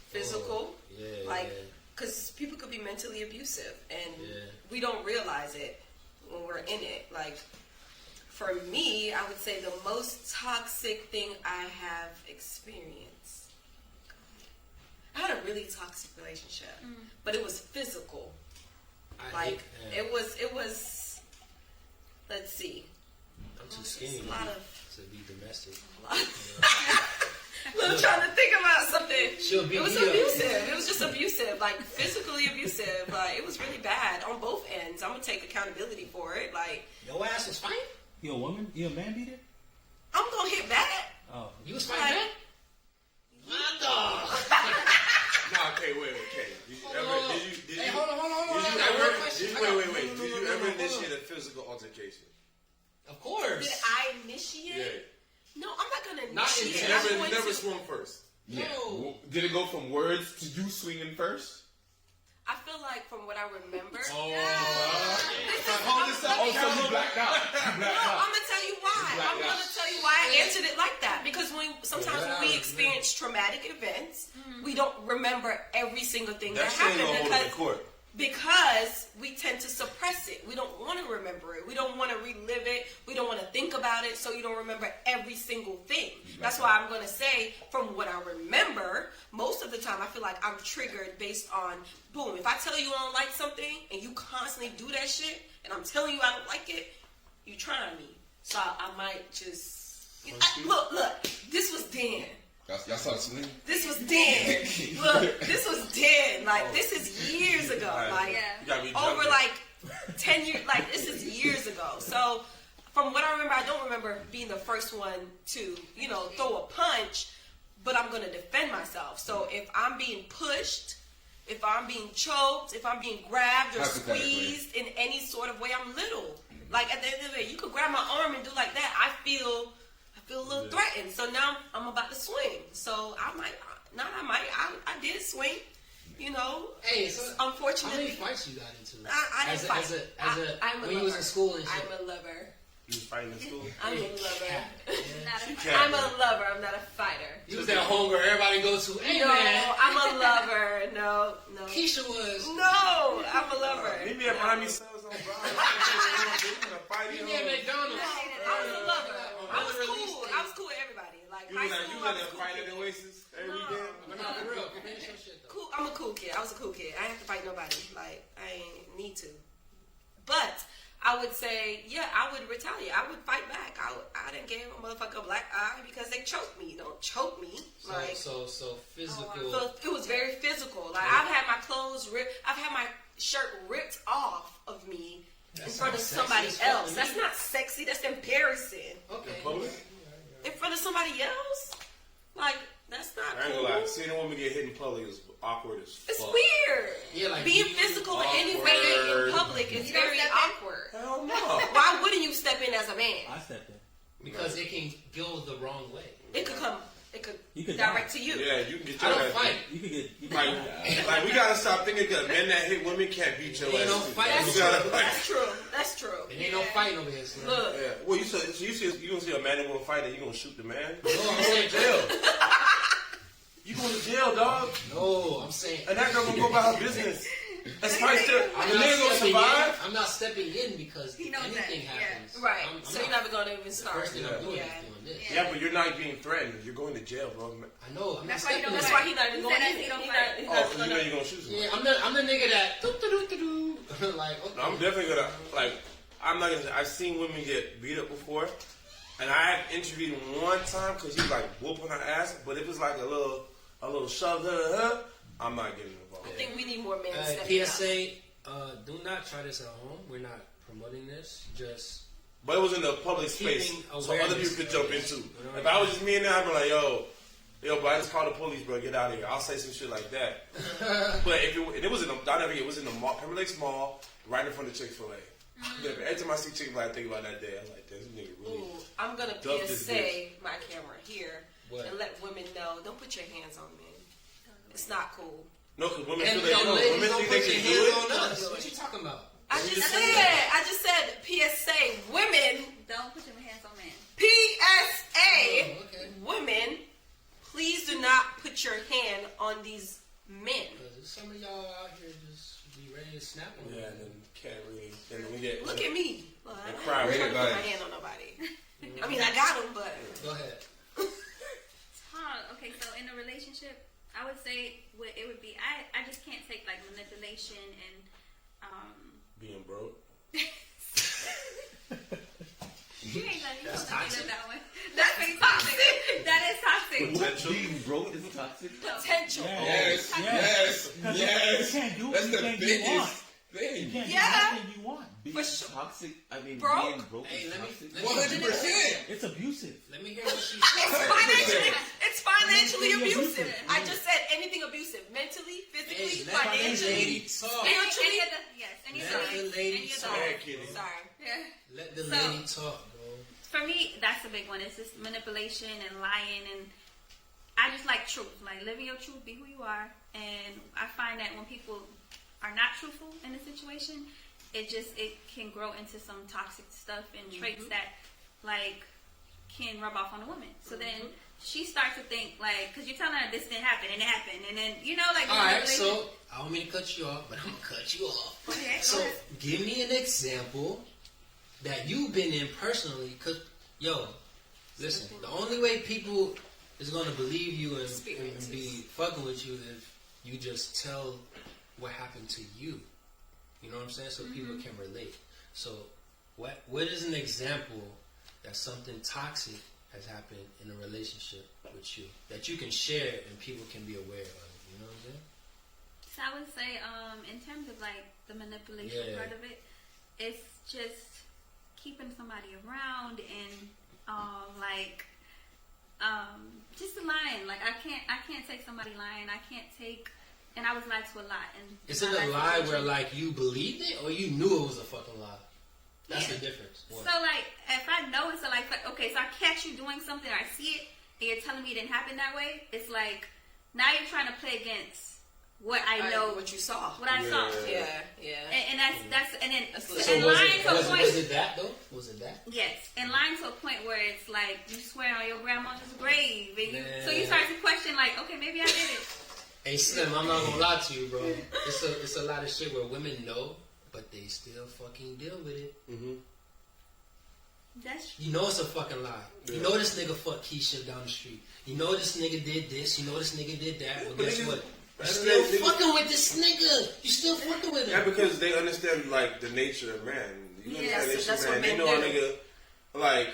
physical, Yeah. like, yeah. because people could be mentally abusive and Yeah. we don't realize it when we're in it. Like, for me, I would say the most toxic thing I have experienced. I had a really toxic relationship, but it was physical. Like it was. Let's see. I'm too skinny A lot of. to be domestic. I'm trying to think about something. She'll be It was here. abusive. It was just abusive, like physically abusive. Like it was really bad on both ends. I'm gonna take accountability for it. Like Your ass was fighting? You a woman? You a man beater? I'm gonna hit back. Oh. You was fighting Like- back? My dog. Nah, okay, wait, okay. Did you ever? Did you? Hey, hold on. Did I you got ever? one question. Did I you, got- wait. no, Did you no, ever hold on. initiate a physical altercation? Of course. Did I initiate? No, I'm not gonna Not initiate. You intentionally. I'm going never to- swung first. Yeah. No. Did it go from words to you swinging first? I feel like from what I remember. Oh. Hold this up. Oh, so you blacked out. You No, blacked out. I'm gonna tell you why. I'm gonna tell you why I answered it like that. Because sometimes when we experience traumatic events, we don't remember every single thing That that shit ain't gonna happened hold up in court. because we tend to suppress it. We don't want to remember it. We don't want to relive it. We don't want to think about it. So you don't remember every single thing. That's why I'm gonna say from what I remember, most of the time I feel like I'm triggered based on boom. If I tell you I don't like something and you constantly do that shit, and I'm telling you I don't like it, you trying me. So I might just look. This was Dan. Y'all saw the swing? This was Dan. Look, this was Dan. Like this is years ago. Like Yeah. You gotta be over jumping. like 10 years. Like this is years ago. So from what I remember, I don't remember being the first one to throw a punch, but I'm gonna defend myself. So if I'm being pushed, if I'm being choked, if I'm being grabbed or Hypothetically. squeezed in any sort of way, I'm little. Like at the end of the day, you could grab my arm and do like that. I feel a little threatened. So now I'm about to swing. So I did swing. Hey, so how many Unfortunately, fights you got into? I didn't fight. I'm a when you was lover. in school and shit. I'm a lover. You was fighting in school? I'm a lover. Not a Can't I'm be. a lover. I'm not a fighter. You was that homegirl everybody go to. Hey No, man, I'm a lover. No. Keisha was. No, I'm a lover. Meet me at Miami Sales on Brown. Meet me at McDonald's. I was a lover. I was Release cool. date. I was cool with everybody. Like You high was school, you I was was there cool. fighting in Oasis every No. day. But not for real. Finish your shit though. Cool. I'm a cool kid. I was a cool kid. I didn't have to fight nobody. Like I ain't need to. But I would say, yeah, I would retaliate. I would fight back. I didn't give a motherfucker a black eye because they choked me. Don't choke me. Like So physical. so it was very physical. Like I've had my clothes ripped. I've had my shirt ripped off of me in front of sounds somebody sexy as fuck else. to That's me. not sexy. That's embarrassing. Okay. Public? In front of somebody else, like that's not I ain't cool. gonna lie. Seeing a woman get hit in public is awkward as fuck. It's weird. Yeah, like Being you- physical in any way awkward. in public is You don't very step in? awkward. Hell no. Why wouldn't you step in as a man? I stepped in. Because it can go the wrong way. It could come. It could You could direct to you. Yeah, you can get I your don't ass fight. beat. You could get. Like we gotta stop thinking that men that hit women can't beat your Ain't ass. no too. fight. You gotta like. That's true. That's true. It ain't no fighting over here, son. Look, Yeah. Well, you gonna see a man and woman fight and you gonna shoot the man? No, I'm saying Jail. You going to jail, dog? No, I'm saying. And that girl gonna go about her business. That's probably still. I'm The not nigga gonna stepping survive. in. I'm not stepping in because He if knows that, anything yeah. happens. right. I'm So not- you're never gonna even The start. first thing I'm doing Yeah. is doing this. Yeah, but you're not being threatened. You're going to jail, bro. I know. I'm not That's why you stepping don't in. That's fight. why he's not even He going. said that He's he don't not. fight. He's Oh, not so you know gonna. you're gonna shoot somebody. Yeah, I'm the nigga that like okay. No, I'm definitely gonna like. I'm not gonna. I've seen women get beat up before, and I had interviewed one time because he was like whooping her ass, but it was like a little a little shove, I'm not getting involved. I think we need more men stepping up. PSA, do not try this at home. We're not promoting this. Just But it was in the public space, Keeping so other people could jump awareness. into. You know If what I I was just me and I'd be like, yo, bro, I just called the police, bro. Get out of here. I'll say some shit like that. But if it was in the, I never forget, it was in the mall, Pembroke Lakes Mall, right in front of Chick-fil-A. Every time I see Chick-fil-A, I think about that day. I'm like, this nigga really. Ooh, I'm gonna Duck this PSA my camera here What? and let women know: don't put your hands on men. It's not cool. No, because women and feel that, young ladies women don't think put they your can do hands it. on us. What you talking about? I just said PSA women. Don't put your hands on men. PSA Oh, okay. women. Please do not put your hand on these men. Because some of y'all out here just be ready to snap on Yeah, you. and then can't really. And we get. Look at me. Well, And I'm cry. not Go trying to put ahead. my hand on nobody. I mean, I got them, but Go ahead. Okay, so in a relationship, I would say it would be I just can't take like manipulation and Being broke. you ain't letting me know That's that toxic. that one. That's toxic. That is toxic. Potential. Being broke is toxic. potential. Yes, Okay. yes, Because yes. you can't do That's the anything you want. biggest You thing. can't Yeah. do anything you want. For Being sure. toxic, I mean, Broke? being broke Hey, is let me toxic. 100%. It's abusive. let me hear what she It's said. it's financially Mentally abusive. abusive. I just said anything abusive. Mentally, physically, Hey, let the financially. lady talk. Spiritually. Any of Let the those. lady Any of talk. those. Sorry, Kitty. Sorry. Yeah. Let the So- lady talk, bro. For me, that's a big one. It's just manipulation and lying, and I just like truth. Like living your truth, be who you are. And I find that when people are not truthful in a situation, it can grow into some toxic stuff and traits that like can rub off on a woman. So then she starts to think like, because you're telling her this didn't happen and it happened, and then like All right, manipulation. so I don't mean to cut you off, but I'm gonna cut you off. Okay, go So ahead. give me an example that you've been in personally. Cause listen, the only way people is gonna believe you and be fucking with you if you just tell what happened to you. You know what I'm saying? So people can relate. So what is an example that something toxic has happened in a relationship with you that you can share and people can be aware of? You know what I'm saying? So I would say, in terms of like the manipulation Yeah. part of it, it's just keeping somebody around and just lying. Like I can't take somebody lying. I can't take, and I was lied to a lot. And Is it a lie where like you believed it or you knew it was a fucking lie? That's the difference. So like if I know it's a like okay, so I catch you doing something, or I see it, and you're telling me it didn't happen that way. It's like now you're trying to play against what I know, what you saw. what I saw. Yeah. And that's and then That's and lying to a point. was it that though? Was it that? Yes, and lying to a point where it's like you swear on your grandmother's grave, and so you Man. start to question, like, okay, maybe I did it. Hey Slim, I'm not gonna lie to you, bro. It's a lot of shit where women know, but they still fucking deal with it. That's You know it's a fucking lie. You know this nigga fucked Keisha down the street. You know this nigga did this. You know this nigga did that. But guess niggas- what? You that's still niggas- fucking with this nigga. You still fucking with Yeah, him. because they understand like the nature of man. You Yeah, understand that's nature what of man. They men know a do. nigga. Like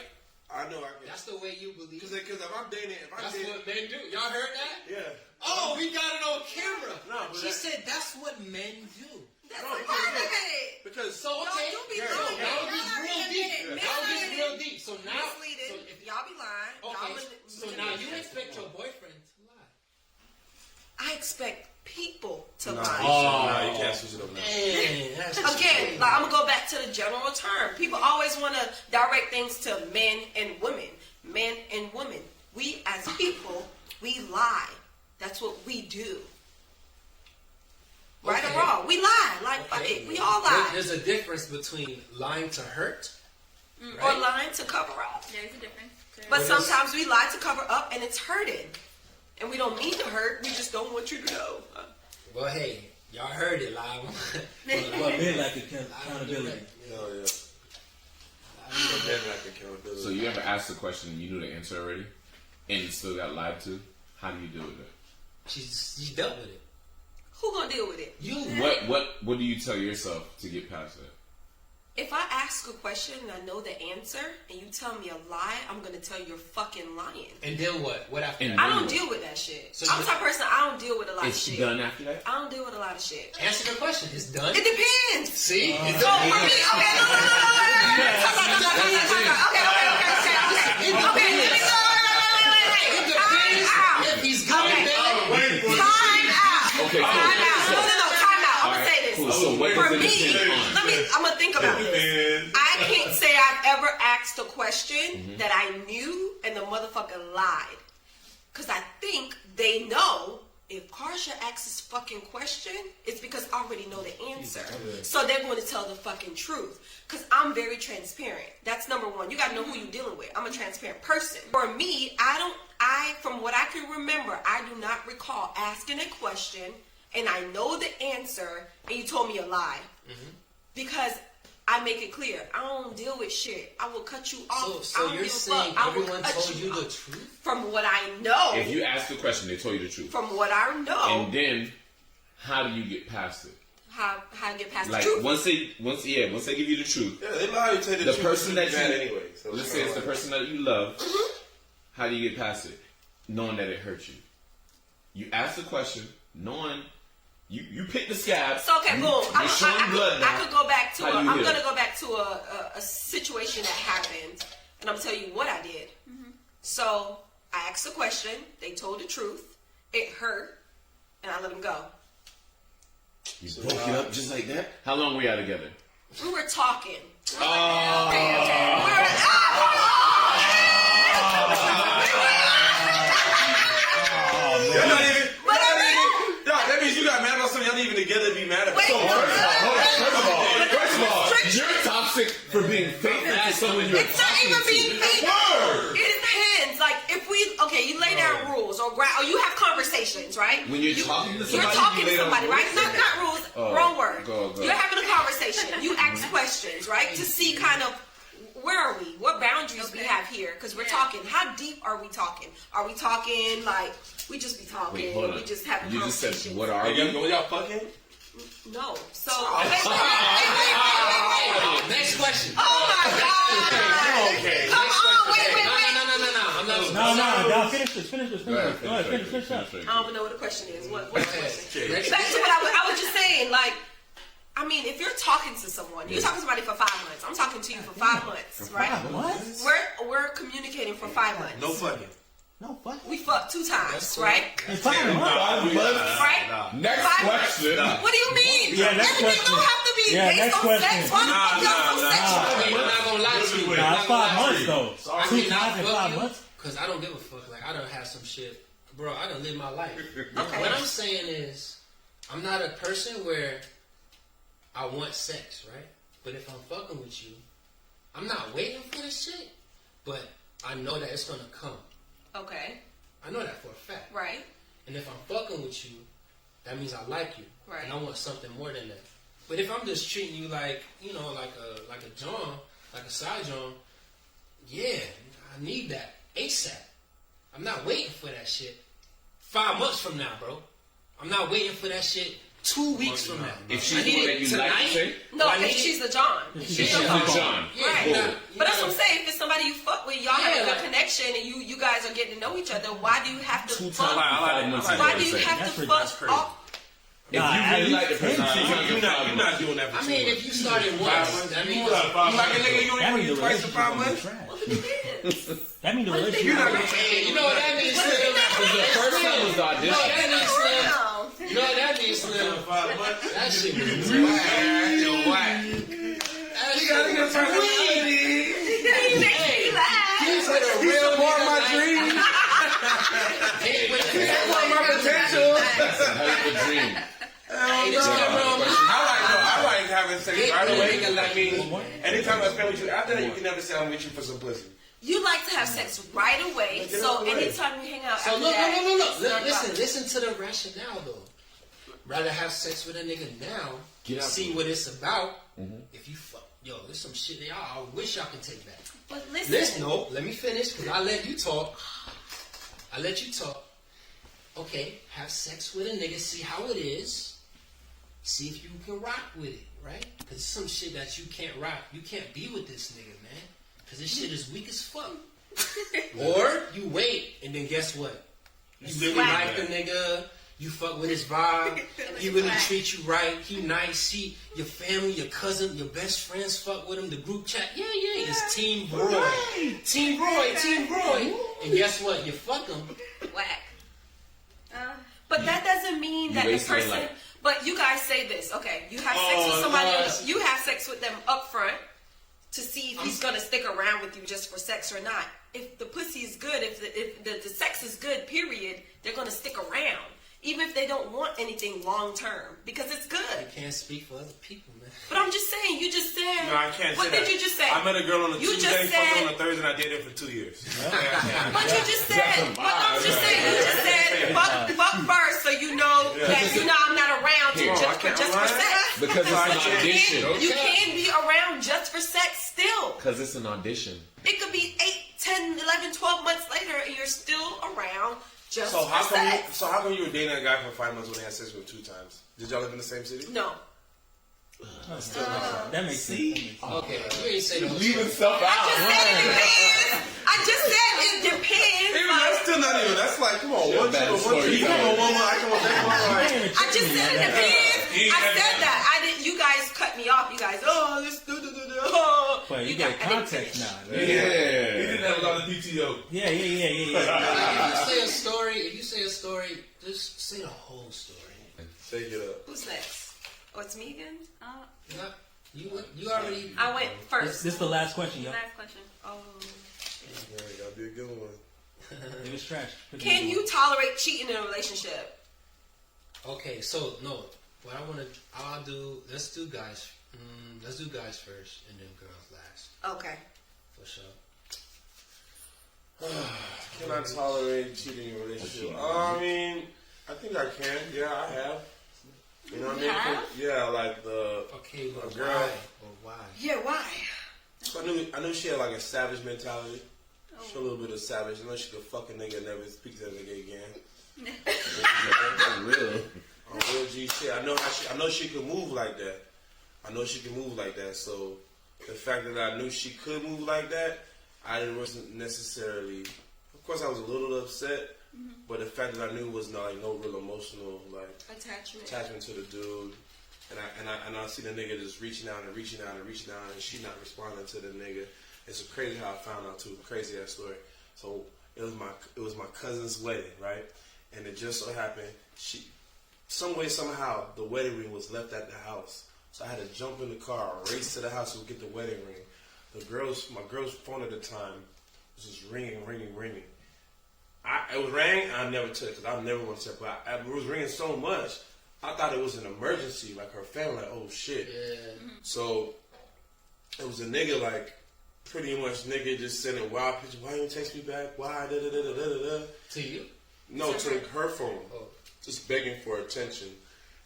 I know I can. That's the way you believe. Because if I'm dating, That's what men do. Y'all heard that? yeah. Oh, we got it on camera. No, but She that- said that's what men do. That's No, a part of because- it. Because So okay, don't be Yeah, lying. no, y'all just Y'all real admit deep. it. Y'all just Misleading. real deep. So now, Misleading. so if, Y'all be lying. okay, Y'all so now you expect your boyfriend to lie. I expect people to nah, lie. nah, you can't switch it up now. Man, that's Again, like I'm gonna go back to the general term. People always want to direct things to men and women. Men and women. We as people, we lie. That's what we do. Right Okay. or wrong, we lie. Like fuck Okay. it, we all lie. There's a difference between lying to hurt, Or right? lying to cover up. there's a difference. But Well, sometimes we lie to cover up, and it's hurting. And we don't mean to hurt. We just don't want you to know. Well, hey, y'all heard it live. Well, men like accountability. Oh yeah. Men lack accountability. So you ever asked the question and you knew the answer already, and you still got lied to? How do you deal with it? She's dealt with it. Who gonna deal with it? You. What do you tell yourself to get past it? If I ask a question and I know the answer, and you tell me a lie, I'm gonna tell you you're fucking lying. And then what? What after And that? I don't deal with that shit. So I'm the type of person, I don't deal with a lot of It's shit. done after that. I don't deal with a lot of shit. Answer the question. It's done. It depends. See? It So for me, okay, no. Okay, let me go. It depends if he's good or bad. Time out. Okay, Time out. No, time out. I'm gonna say this. Cool. So what For does it me, depend on? I'm gonna think about this. I can't say I've ever asked a question that I knew and the motherfucker lied. Cause I think they know if Karsha asks this fucking question, it's because I already know the answer. So they're going to tell the fucking truth. Cause I'm very transparent. That's number one. You gotta know who you're dealing with. I'm a transparent person. For me, from what I can remember, I do not recall asking a question and I know the answer and you told me a lie. Because I make it clear, I don't deal with shit. I will cut you off. So I don't you're give a saying fuck. I will everyone cut told you the off. truth? From what I know. If you ask the question, they told you the truth. From what I know. And then, how do you get past it? How to get past Like the truth. once they give you the truth, Yeah, they lie to tell you the truth. person that bad you anyway. So let's say it's the person that you love. How do you get past it? Knowing that it hurt you. You ask the question, knowing you pick the scab. So okay, boom. You're showing blood now. I could go back to. How do you I'm heal? gonna go back to a situation that happened, and I'm gonna tell you what I did. So I asked a question. They told the truth. It hurt, and I let them go. You broke it up just like that. How long were y'all together? We were talking. Oh. Okay. You're not even. That means you got mad about something. Y'all not even together to be mad about. Wait, First of all, you're toxic for being faithful to someone you're It's not talking even to. being faithful. It depends. Like if you lay down rules or you have conversations, right? When you're talking to somebody, you're talking you lay to down somebody, rules? right? Not rules. Oh, wrong word. go. You're having a conversation. You ask questions, right, to see kind of where are we? What boundaries we have here? Because we're talking. How deep are we talking? Are we talking like we just be talking? Wait, hold on. We just have You just conversations. said, what are Y'all, you? y'all fucking? No. So Next question. Oh my God! Okay. Come on! Wait. No. I'm not. No, finish this. Go ahead, finish up. I don't even know what the question is. What's the question? Next Back to what I was just saying. Like, I mean, if you're talking to someone, you're talking to somebody for 5 months. I'm talking to you for 5 months, right? What? We're communicating for 5 months. No fucking. No, fuck. We fucked 2 times, right? It's 5 months. Right? Next 5 question. months. What do you mean? Yeah, next Everything question. don't have to be Yeah, based next on question. sex. Why the fuck y'all so sexual? I'm not gonna lie to you. Nah, it's 5 months though. I 2 cannot times in fuck 5 you months. because I don't give a fuck. Like I don't have some shit, bro. I done lived my life. Okay. What I'm saying is, I'm not a person where I want sex, right? But if I'm fucking with you, I'm not waiting for this shit. But I know that it's gonna come. Okay. I know that for a fact. Right. And if I'm fucking with you, that means I like you. Right. And I want something more than that. But if I'm just treating you like, like a John, like a side John, yeah, I need that ASAP. I'm not waiting for that shit 5 months from now, bro. I'm not waiting for that shit 2 weeks from now. If I she's need the one it that you tonight. like to say, No, I if need she's the John. she's the John. Yeah, Right. you Cool. gotta- But that's what I'm saying. If it's somebody you fuck with, y'all have a Yeah, good like- connection, and you guys are getting to know each other. Why do you have to 2 fuck? times in 5 months. Why do you That's have to That's fuck off? If you really like the person, You're not doing that for I 2 mean, months. if you started once, that means You like a nigga, you That ain't means the you twice in relationship 5 gonna be months? trash. What it is? That means the relationship. You're not gonna Hey, you know what that means, Slim? The first time was the You know what audition. that means, Slim? Wow. You know what that means, Slim? 5 months. That shit was Whack. That You shit gotta get was personality. You make me laugh. He's with a He real support nigga, my like- dreams. Hey, but He support my potential. Have a dream. Hey, this camera on me. I like having sex Get right me a away. nigga like I mean, anytime I spend with you, after that, you can never say I'm with you for some pussy. You like to have sex right away, Get so out the way. anytime we hang out So after look, that, look. it's not Listen, about- listen to the rationale though. Rather have sex with a nigga now, Get out see the what it's about. If you fuck, there's some shit that I wish y'all can take back. But listen, Listen, no, let me finish because I let you talk. I let you talk. Okay, have sex with a nigga, see how it is. See if you can rock with it. right? Because it's some shit that you can't rock. You can't be with this nigga, man. Because this shit is weak as fuck. Or you wait, and then guess what? You really like the nigga. You fuck with his vibe. He really treats you right. He nice. Your family, your cousin, your best friends fuck with him. The group chat. Yeah. It's Team Roy. Right. Team Roy. And guess what? You fuck him. Whack. But that doesn't mean that the wasted person. life. But you guys say this, okay? You have sex with somebody. You have sex with them up front to see if he's gonna stick around with you just for sex or not. If the pussy is good, if the sex is good, period, they're gonna stick around. Even if they don't want anything long term, because it's good. You can't speak for other people, man. But I'm just saying, you just said. No, I can't What say did that. you just say? I met a girl on a You Tuesday, just fucked her said- on a Thursday, and I dated her for 2 years. But you just said. But I'm just saying. You just said fuck first, so you know that I'm not around to just for sex. Because it's an audition. You can be around just for sex still. Because it's an audition. It could be 8, 10, 11, 12 months later, and you're still around just So for how sex. come you were dating a guy for 5 months when they had sex with 2 times? Did y'all live in the same city? No. That makes sense. Okay, you ain't say no. Leaving stuff out. I just said it depends. Even that's still not even. That's like, come on, one bad chick, one story. chick, you come on one, I come on that one. Like, I just said it depends. I said that. I didn't. You guys cut me off. You guys, let's do. But you get context now. he didn't have a lot of PTO. Yeah. If you say a story, just say the whole story. Take it up. Who's next? Oh, it's me again. You already. I went first. This is the last question, yo. Last question. Oh. Yeah, gotta be a good one. It was trash. Can you tolerate cheating in a relationship? Okay, so no. What I'll do. Let's do guys. Let's do guys first, and then girls last. Okay. For sure. Can I tolerate cheating in a relationship? I mean, I think I can. Yeah, I have. You know what I mean? have? Yeah, like Okay, but a girl. why? Or why? Yeah. Why? So I knew she had like a savage mentality. She had a little bit of savage. I know she could fuck a nigga and never speak to that nigga again. That's real. On real G shit. I know she could move like that. So the fact that I knew she could move like that, I wasn't necessarily. Of course, I was a little upset, but the fact that I knew was not like no real emotional like attachment to the dude, and I see the nigga just reaching out, and she not responding to the nigga. It's crazy how I found out too. Crazy ass story. So it was my cousin's wedding, right? And it just so happened some way somehow the wedding ring was left at the house. So I had to jump in the car, race to the house to get the wedding ring. My girl's phone at the time was just ringing. It was ringing, I never took it because I never want to take it. But it was ringing so much, I thought it was an emergency. Like her family, like, oh shit. Yeah. So it was a nigga, like, pretty much nigga just sending wild pictures. Why you don't text me back? Why? To you? No, to her phone. Oh. Just begging for attention.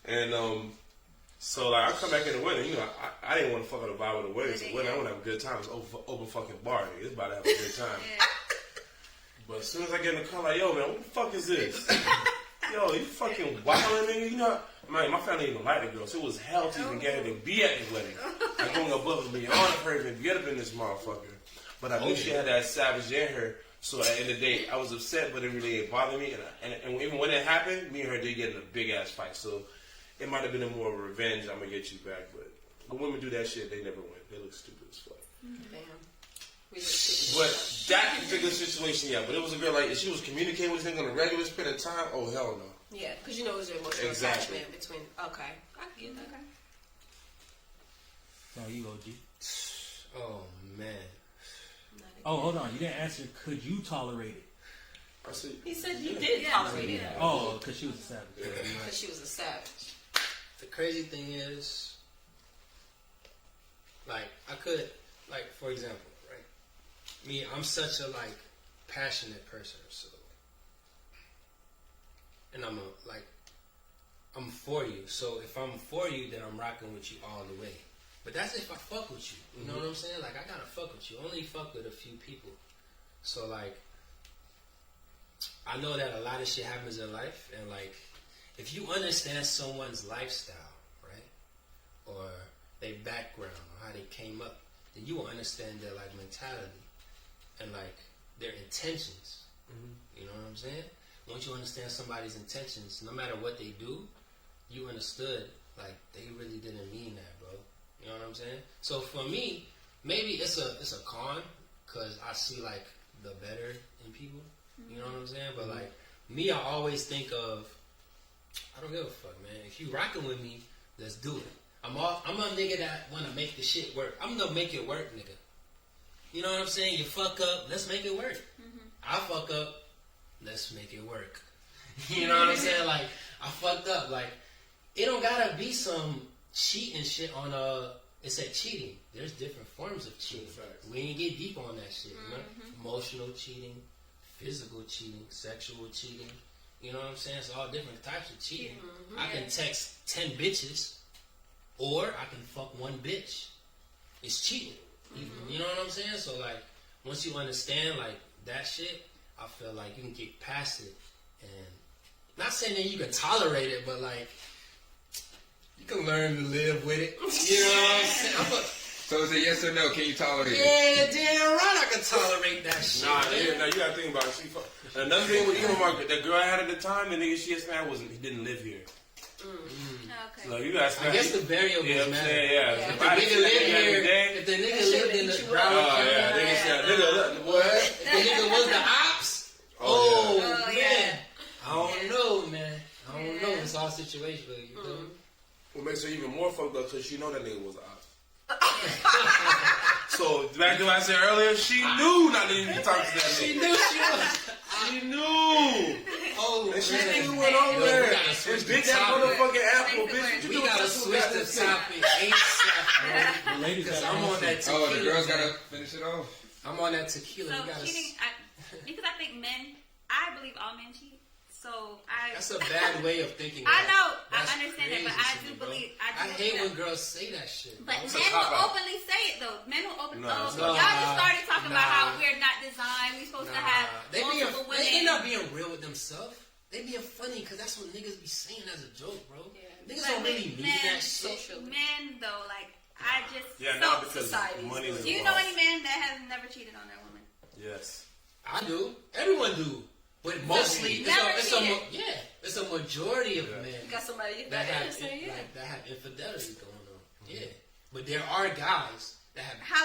And so like I come back in the wedding, you know, I didn't want to fuck on the vibe of the wedding. So wedding, I want to have a good time. It's open fucking bar. Nigga. It's about to have a good time. But as soon as I get in the car, like, yo man, what the fuck is this? Yo, you fucking wilding, nigga. You know, my family didn't even like the girl, so it was hell to even get her to be at the wedding. I'm going above and beyond her to get up in this motherfucker. But I knew she had that savage in her. So at the end of the day, I was upset, but it really didn't bother me. And even when it happened, me and her did get in a big ass fight. So it might have been more of a revenge. I'm gonna get you back. But when women do that shit, they never win. They look stupid as fuck. Damn. But that particular situation, yeah. But it was a girl like if she was communicating with this nigga on a regular, spending time. Oh hell no. Yeah, because you know there's an emotional Exactly. attachment between. Okay, I get that. Okay. No, you OG. Oh man. Oh, hold on. You didn't answer. Could you tolerate it? I see. He said he did tolerate it Oh, because she was a savage. because she was a savage. The crazy thing is, like, I could, like, for example, right? Me, I'm such a, like, passionate person, so. And I'm for you. So if I'm for you, then I'm rocking with you all the way. But that's if I fuck with you. You know what I'm saying? Like, I gotta fuck with you. Only fuck with a few people. So, like, I know that a lot of shit happens in life, and, like, if you understand someone's lifestyle, right? Or their background or how they came up, then you will understand their like mentality and like their intentions. You know what I'm saying? Once you understand somebody's intentions, no matter what they do, you understood like they really didn't mean that, bro. You know what I'm saying? So for me, maybe it's a con because I see like the better in people. You know what I'm saying? But like me, I always think of, I don't give a fuck, man. If you rocking with me, let's do it. I'm a nigga that wanna make the shit work. I'm gonna make it work, nigga. You know what I'm saying? You fuck up, let's make it work. I fuck up, let's make it work. You know what I'm saying? Like I fucked up. Like it don't gotta be some cheating shit on it said cheating. There's different forms of cheating. We ain't get deep on that shit, you know? Emotional cheating, physical cheating, sexual cheating. You know what I'm saying? It's all different types of cheating. I can text 10 bitches, or I can fuck one bitch. It's cheating. You know what I'm saying? So like, once you understand like that shit, I feel like you can get past it. And not saying that you can tolerate it, but like, you can learn to live with it. You know what I'm saying? So it's a yes or no. Can you tolerate it? Yeah, damn right I can tolerate that shit. Nah, you gotta think about it. Another thing with even the girl I had at the time, the nigga she had he didn't live here. Okay. So you guys, I guess the variables, you know what I'm man. saying? Yeah. If the nigga lived here, if the nigga lived in the Broward County, what? If the nigga was the ops, man. I don't know, man. I don't know. It's all situational, you know? What makes her even more fucked up because she know that nigga was an ops. So back to what I said earlier, she knew not to even talk to that nigga. She knew she was. She knew. Oh, and she man. nigga went over there. We gotta And switch bitch the that topic. motherfucking apple, bitch. We gotta switch the topic ASAP, The ladies because gotta I'm on answer. that tequila. Oh, the girls man. gotta finish it off. I'm on that tequila. So You gotta. cheating, because I think I believe all men cheat. So That's a bad way of thinking. I know, That's I understand that, but crazy I to do me, bro. believe. I hate when girls say that shit. But It's a men will cop-out. openly say it though. Men will openly. No, it's y'all just started talking about Nah. how we're not designed. We're supposed to have multiple women. They not being real with themselves. They being funny because that's what niggas be saying as a joke, bro. Niggas don't really mean that shit. Men though, like I just because money is Do you know any man that has never cheated on their woman? Yes. I do. Everyone do. But mostly, it's a majority of men You got somebody that have say yeah. that have infidelity going on. Yeah, but there are guys that have. How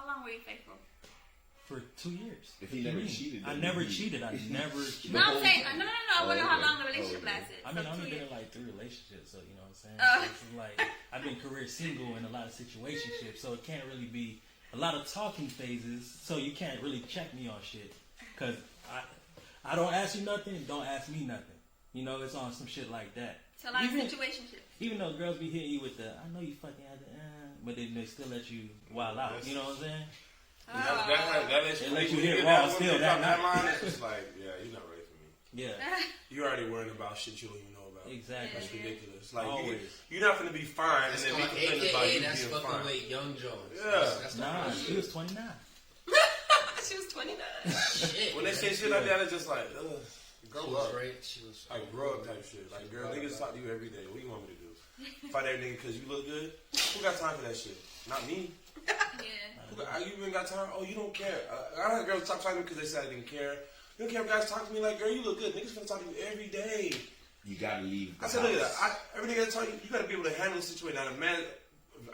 long were you faithful? For 2 years. If he never cheated, I then never he- cheated. I never cheated. No, I'm saying no. I wonder how okay. long the relationship Okay. lasted. I mean, So I've 2 been years. in like 3 relationships, so you know what I'm saying. So it's like I've been career single in a lot of situationships, so it can't really be a lot of talking phases. So you can't really check me on shit because I don't ask you nothing, don't ask me nothing. You know, it's on some shit like that. So like situationship. Even though girls be hitting you with the, I know you fucking had the, but then they still let you wild out. You know what I'm saying? That lets They let you when hit get raw that still woman that drop that night. line, it's just like, yeah, you're not ready for me. Yeah, You're already worrying about shit you don't even know about. exactly. That's ridiculous. Like Always. you're not gonna be fine, and That's then be called complaining about AKA. you That's being fucking fine. with Young Jones. Yeah. That's Nah, she was 29. She was 29. shit. When they say shit like that, it's just like, ugh, grow She was up. great. She was Like grow up type shit. Like girl, niggas talk to you every day. What do you want me to do? Fight that nigga because you look good? Who got time for that shit? Not me. Yeah. You even got time? Oh, you don't care. I had girls stop talking to me because they said I didn't care. You don't care if guys talk to me like, girl, you look good. Niggas gonna talk to you every day. You gotta leave. The I said, look at house. that. Every nigga tell you, you gotta be able to handle the situation. Now, the man,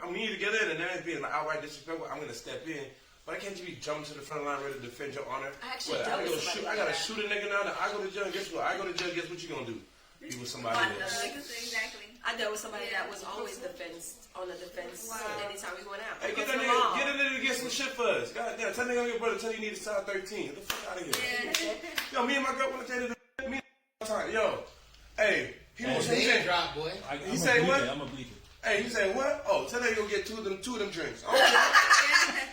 I'm me together, and the man being outright disrespectful, I'm gonna step in. But I can't just be jumping to the front line ready to defend your honor. I actually What, dealt with shoot, somebody I gotta like that. shoot a nigga now. That I go to jail. And guess what? I go to jail. Guess what you gonna do? Be with somebody else. Exactly. I dealt with somebody that was always on the defense anytime we went out. Hey, get Because that my mom. nigga, get a nigga to get some shit for us. God damn, tell nigga your brother, tell you need a size 13. Get the fuck out of here. Yo, me and my girl want to tell you the me time. Yo, hey, he Hey, wants Name some drop, boy. He say what? I'm a bleeper. Hey, he say what? Oh, tell her you go get two of them drinks. Okay.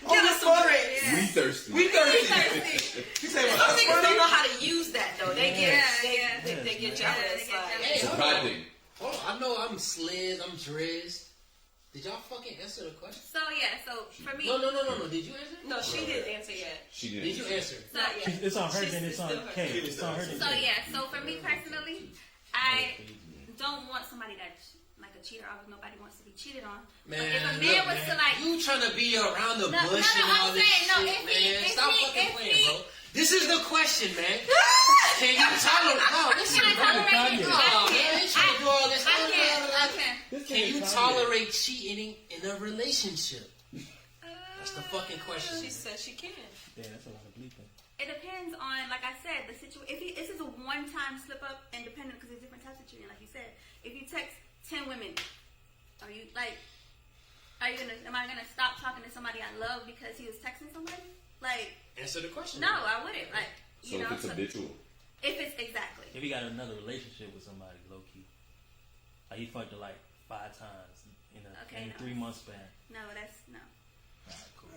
Give us some drinks. We thirsty. We thirsty. He say what? Some That's niggas don't funny. know how to use that though. They get Yeah, they get jealous. Like, Hey, It's a hold pride on. thing. Hold on. I know I'm Sliz. I'm Driz. Did y'all fucking answer the question? So yeah, so for me, No. Did you answer? no, she didn't answer yet. She didn't. Did you answer? so Not yet. It's on her, She's- then it's on still her. Kay. It's on her, then So Kay. yeah, so for me personally, I don't want somebody that like a cheater. Obviously, nobody wants to be cheated on. Man, but if a man look, was man, to like, you trying to be around the No, bush no, and all I'm this saying, no, shit, if man. he- Stop if fucking he- playing, bro. This is the question, man. Can you tolerate? No, listen, can I bro. tolerate it? No, man, you trying to do all this. I can. Can you tolerate cheating in a relationship? That's the fucking question. She said she can. Yeah, that's a lot of bleeping. It depends on, like I said, the situation. If this is a one-time slip-up, independent, because there's different types of cheating, like you said. If you text 10 women, are you gonna? Am I gonna stop talking to somebody I love because he was texting somebody? Like, Answer the question. no, I wouldn't. Like, So if it's habitual. if it's exactly. If you got another relationship with somebody, low key, like you fucked her like 5 times in a Okay, no. 3 month span. No, that's no. Alright, cool.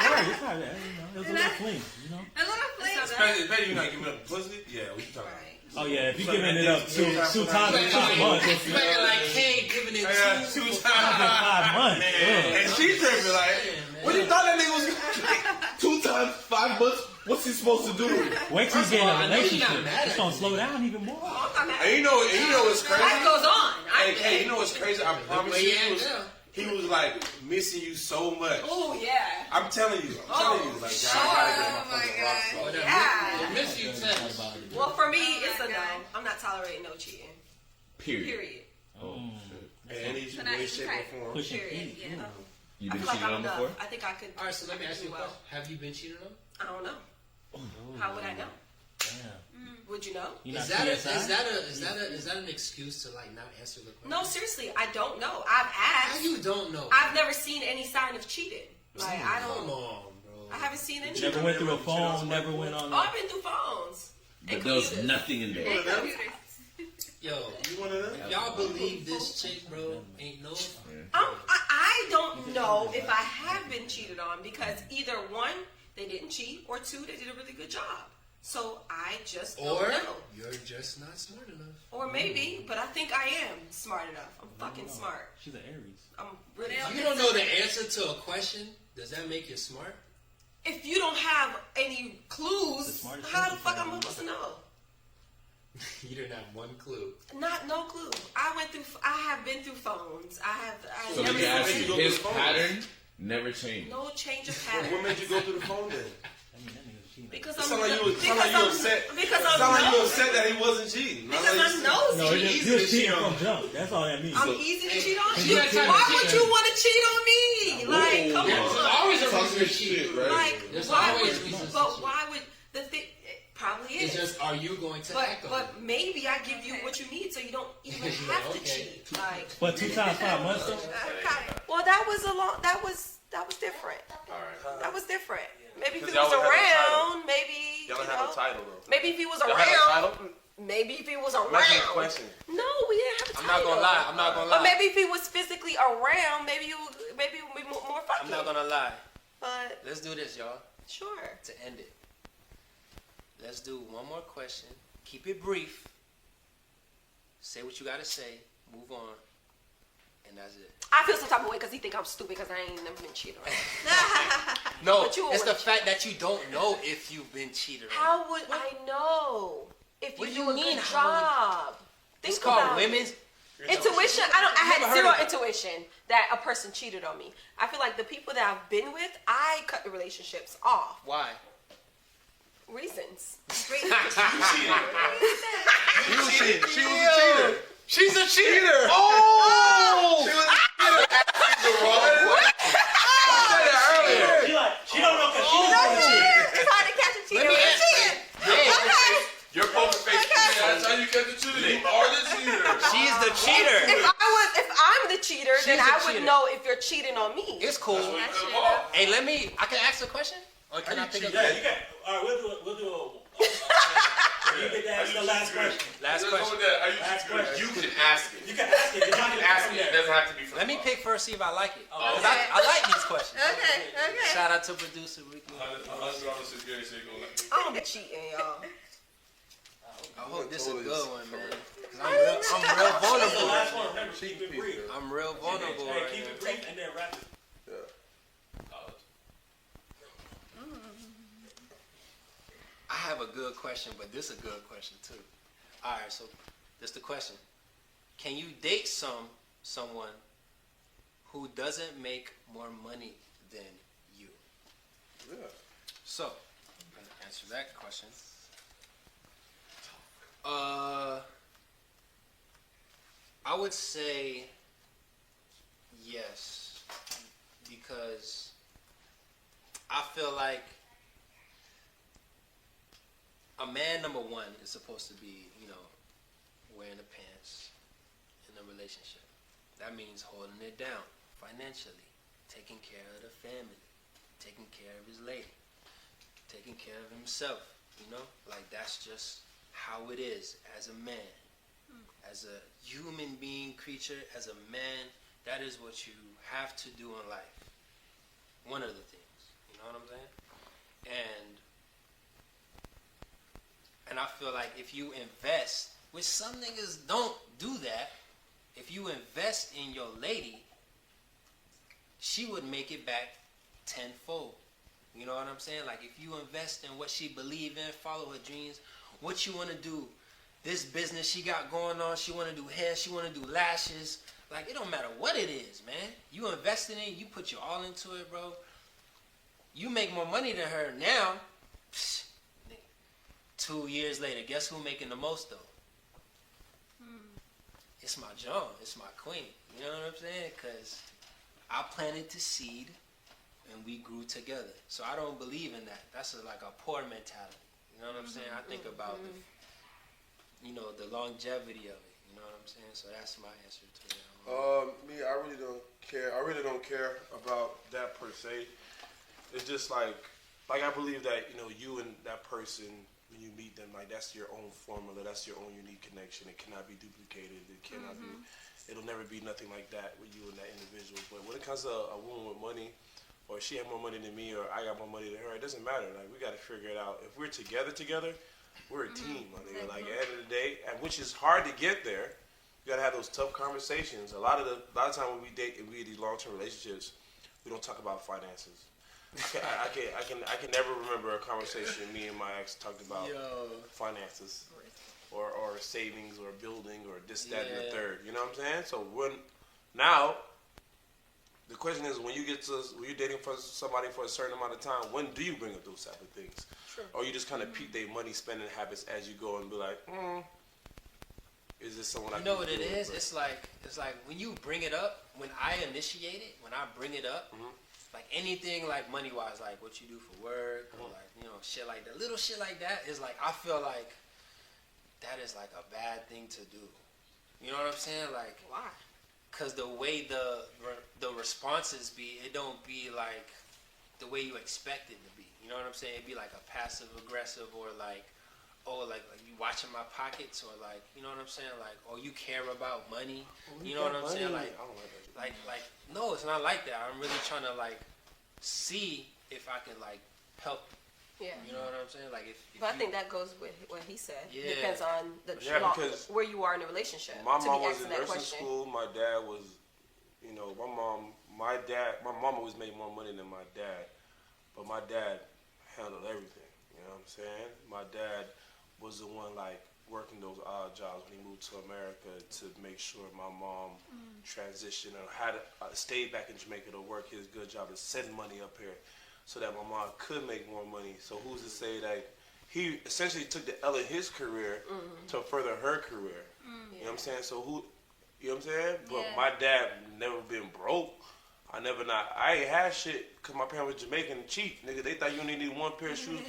Alright, it's not bad. You know, it was a little fling. You know. A little fling. Especially you're not giving up pussy. Yeah, what you talking about? Oh yeah, if you giving it up two times in 5 months, It's like, hey, giving it Yeah, 2 2 in times. 5 months. And Ugh. she tripping like, what you thought that nigga was gonna 2 times 5 months. What's he supposed to do? Wait till you get in all, a I know you're not relationship. mad It's at gonna me. slow down even more. And you know what's crazy? Life goes on. Hey, you know what's crazy? I promise way you, you act now. he was like missing you so much. Oh yeah. I'm telling you, like, God, sure. I gotta get Oh, my my fucking God. rocks off. Yeah. The miss you text. Well, for me, Oh, it's my a no. God. I'm not tolerating no cheating. Period. Period. Oh, shit. And any So now way, you shape, type. or form. Pushing Period. feet. Yeah. You I been feel like cheated I'm on enough. before? I think I could. All right, so let me I could ask you do a well. question. Have you been cheated on? I don't know. How would I know? Damn. Would you know? You not Is that CSI? is that an excuse to like not answer the question? No, seriously, I don't know. I've How asked. you don't know? I've never seen any sign of cheating. Like I Come don't. on, bro. I haven't seen any. Never went through a phone. Never went on. Oh, I've been through phones. But there was nothing in there. And computers. Yo, You one of them? if y'all believe this chick, bro, ain't no. I don't know if I have been cheated on because either one, they didn't cheat, or two, they did a really good job. So I just don't Or know. you're just not smart enough. Or maybe, but I think I am smart enough. I'm fucking smart. She's an Aries. I'm really. If you don't know the answer to a question, does that make you smart? If you don't have any The clues, smartest how the person fuck for I'm you. supposed to know? You didn't have one clue. No clue. I have been through phones. I So let never me ask seen you, his pattern never changed. no change of What pattern. made you go through the phone then? I mean, that nigga's cheating. Because It I'm sound like you because upset. Because It I'm sound like you nosy. upset that he wasn't cheating. Not Because like I'm you- nosy. No, Easy you're to cheating cheat from on. jump. That's all that means. I'm easy to cheat on. you got time to Why cheat would on you me. want to cheat on me? Like, come There's on. always a Talking reason to shit, cheat. right? Like, There's why always would? reasons to But cheat. why would the thing? It probably It's is. just, are you going to act on it? But maybe I give you what you need, so you don't even have to Okay. cheat. Like, But 2 times 5 months though. well, that was a long. That was different. Alright. That was different. Maybe if he 'Cause y'all was would have a title. around, maybe Y'all you don't have know, a title though. maybe if he was Y'all have a around, title? maybe if he was I'm asking a around. question. No, we didn't have a I'm title. not gonna lie. I'm not gonna Or lie. maybe if he was physically around, maybe it would be more fucking. I'm not gonna lie. But Let's do this, y'all. sure. To end it. Let's do one more question. Keep it brief. Say what you gotta say. Move on. And that's it. I feel some type of way because he think I'm stupid because I ain't never been cheated on. No, But you it's the always fact that you don't know if you've been cheated on. How would I know if What you do do you a mean, good how job? It's Think called about it. women's. Intuition. I Never had heard zero of it. intuition that a person cheated on me. I feel like the people that I've been with, I cut the relationships off. Why? Reasons. She was cheating. She was a cheater. She's a cheater. Oh! She was a cheater. What? I said that earlier. She don't know because she don't know the cheat. It's hard to catch a cheater. Let me with a cheater. Okay. Your poker face. That's how you get the cheater. You are the cheater. She's the cheater. If I'm the cheater, then She's the I would cheater. know if you're cheating on me. It's cool. Hey, I can ask a question? Or can I pick up? Yeah, you can. All right, we'll do a. You get to ask the last question. Last Let's go question. with that. Are you Last cheating? question. You can ask it. You can ask it. You're not You gonna can ask it. It doesn't have to be from Let me pick first, see if I like it. Oh, 'Cause I like these questions. Okay. Shout out to producer Ricky. Unless you're on the security, so you're gonna let me. I don't be cheating, y'all. I hope this is a Totally good one, man. disappointed. 'Cause I'm real That's the vulnerable. last one. Remember, keep it brief. I'm real vulnerable Hey, right keep it now. brief and then wrap it. I have a good question, but this is a good question too. All right, so this the question: can you date someone who doesn't make more money than you? Yeah. So, I'm gonna answer that question. I would say yes, because I feel like a man, number one, is supposed to be, wearing the pants in a relationship. That means holding it down financially, taking care of the family, taking care of his lady, taking care of himself, Like, that's just how it is as a man. As a human being creature, as a man, that is what you have to do in life. One of the things, you know what I'm saying? And I feel like if you invest, which some niggas don't do that, if you invest in your lady, she would make it back tenfold. You know what I'm saying? Like, if you invest in what she believe in, follow her dreams, what you want to do, this business she got going on, she want to do hair, she want to do lashes. Like, it don't matter what it is, man. You invest in it, you put your all into it, bro. You make more money than her now. Psh, 2 years later, guess who making the most, though? It's my John. It's my queen. You know what I'm saying? Because I planted the seed, and we grew together. So I don't believe in that. That's like a poor mentality. You know what I'm saying? I think about the longevity of it. You know what I'm saying? So that's my answer to it. Me, I really don't care. I really don't care about that per se. It's just like I believe that you and that person, when you meet them, like, that's your own formula. That's your own unique connection. It cannot be duplicated. It cannot be. It'll never be nothing like that with you and that individual. But when it comes to a woman with money, or she had more money than me, or I got more money than her, it doesn't matter. Like, we got to figure it out. If we're together, we're a team, my nigga. Like, at the end of the day, and which is hard to get there. You gotta have those tough conversations. A lot of times when we date and we in these long-term relationships, we don't talk about finances. I can never remember a conversation me and my ex talked about finances or savings or building or this, that, and the third. You know what I'm saying? So now the question is, when you're dating for somebody for a certain amount of time, when do you bring up those type of things? Sure. Or you just kind of peep their money spending habits as you go and be like, is this someone I can know what it do is? with? It's like when you bring it up, when I initiate it, when I bring it up, like anything like money wise, like what you do for work, or like shit like that, little shit like that is like, I feel like that is like a bad thing to do. You know what I'm saying? Like, why? Cause the way the responses be, it don't be like the way you expect it to be. You know what I'm saying? It'd be like a passive aggressive, or like, oh, like you watching my pockets, or like, you know what I'm saying? Like, oh, you care about money. You know what I'm saying? Like, no, it's not like that. I'm really trying to like see if I can like help. Yeah. You know what I'm saying? Like, if but I think that goes with what he said. Yeah. It depends on because where you are in the relationship. My mom was in nursing school. My dad was, my mom always made more money than my dad, but my dad handled everything. You know what I'm saying? My dad was the one like working those odd jobs when he moved to America to make sure my mom transitioned or had stayed back in Jamaica to work his good job to send money up here so that my mom could make more money. So who's to say that he essentially took the L in his career to further her career? You know what I'm saying? So you know what I'm saying? But my dad never been broke. I ain't had shit because my parents were Jamaican and cheap. Nigga, they thought you only need one pair of shoes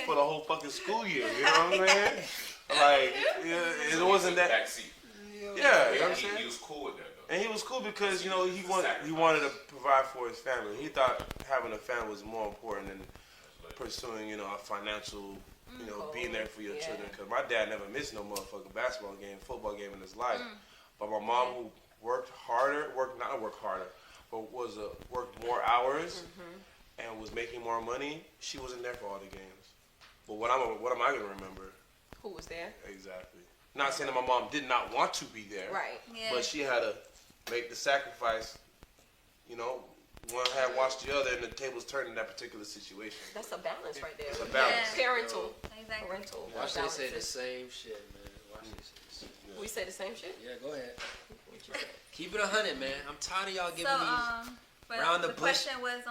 for the whole fucking school year. You know what I'm saying? Like, it wasn't that. Backseat. Yeah, you know what I'm saying? He was cool with that, though. And he was cool because, he wanted to provide for his family. He thought having a family was more important than pursuing, a financial, being there for your children. Because my dad never missed no motherfucking basketball game, football game in his life. But my mom, who worked more hours and was making more money, she wasn't there for all the games. But what am I going to remember? Who was there? Exactly. Not saying that my mom did not want to be there. Right. Yeah. But she had to make the sacrifice. One had watched the other, and the tables turned in that particular situation. That's a balance right there. It's a balance. Parental. Exactly. Parental. Watch they say the balances. same shit, man. Watch they say the this. We say the same shit. Yeah, go ahead. What you say? Keep it 100, man. I'm tired of y'all giving So, these. but round the the bush. question was,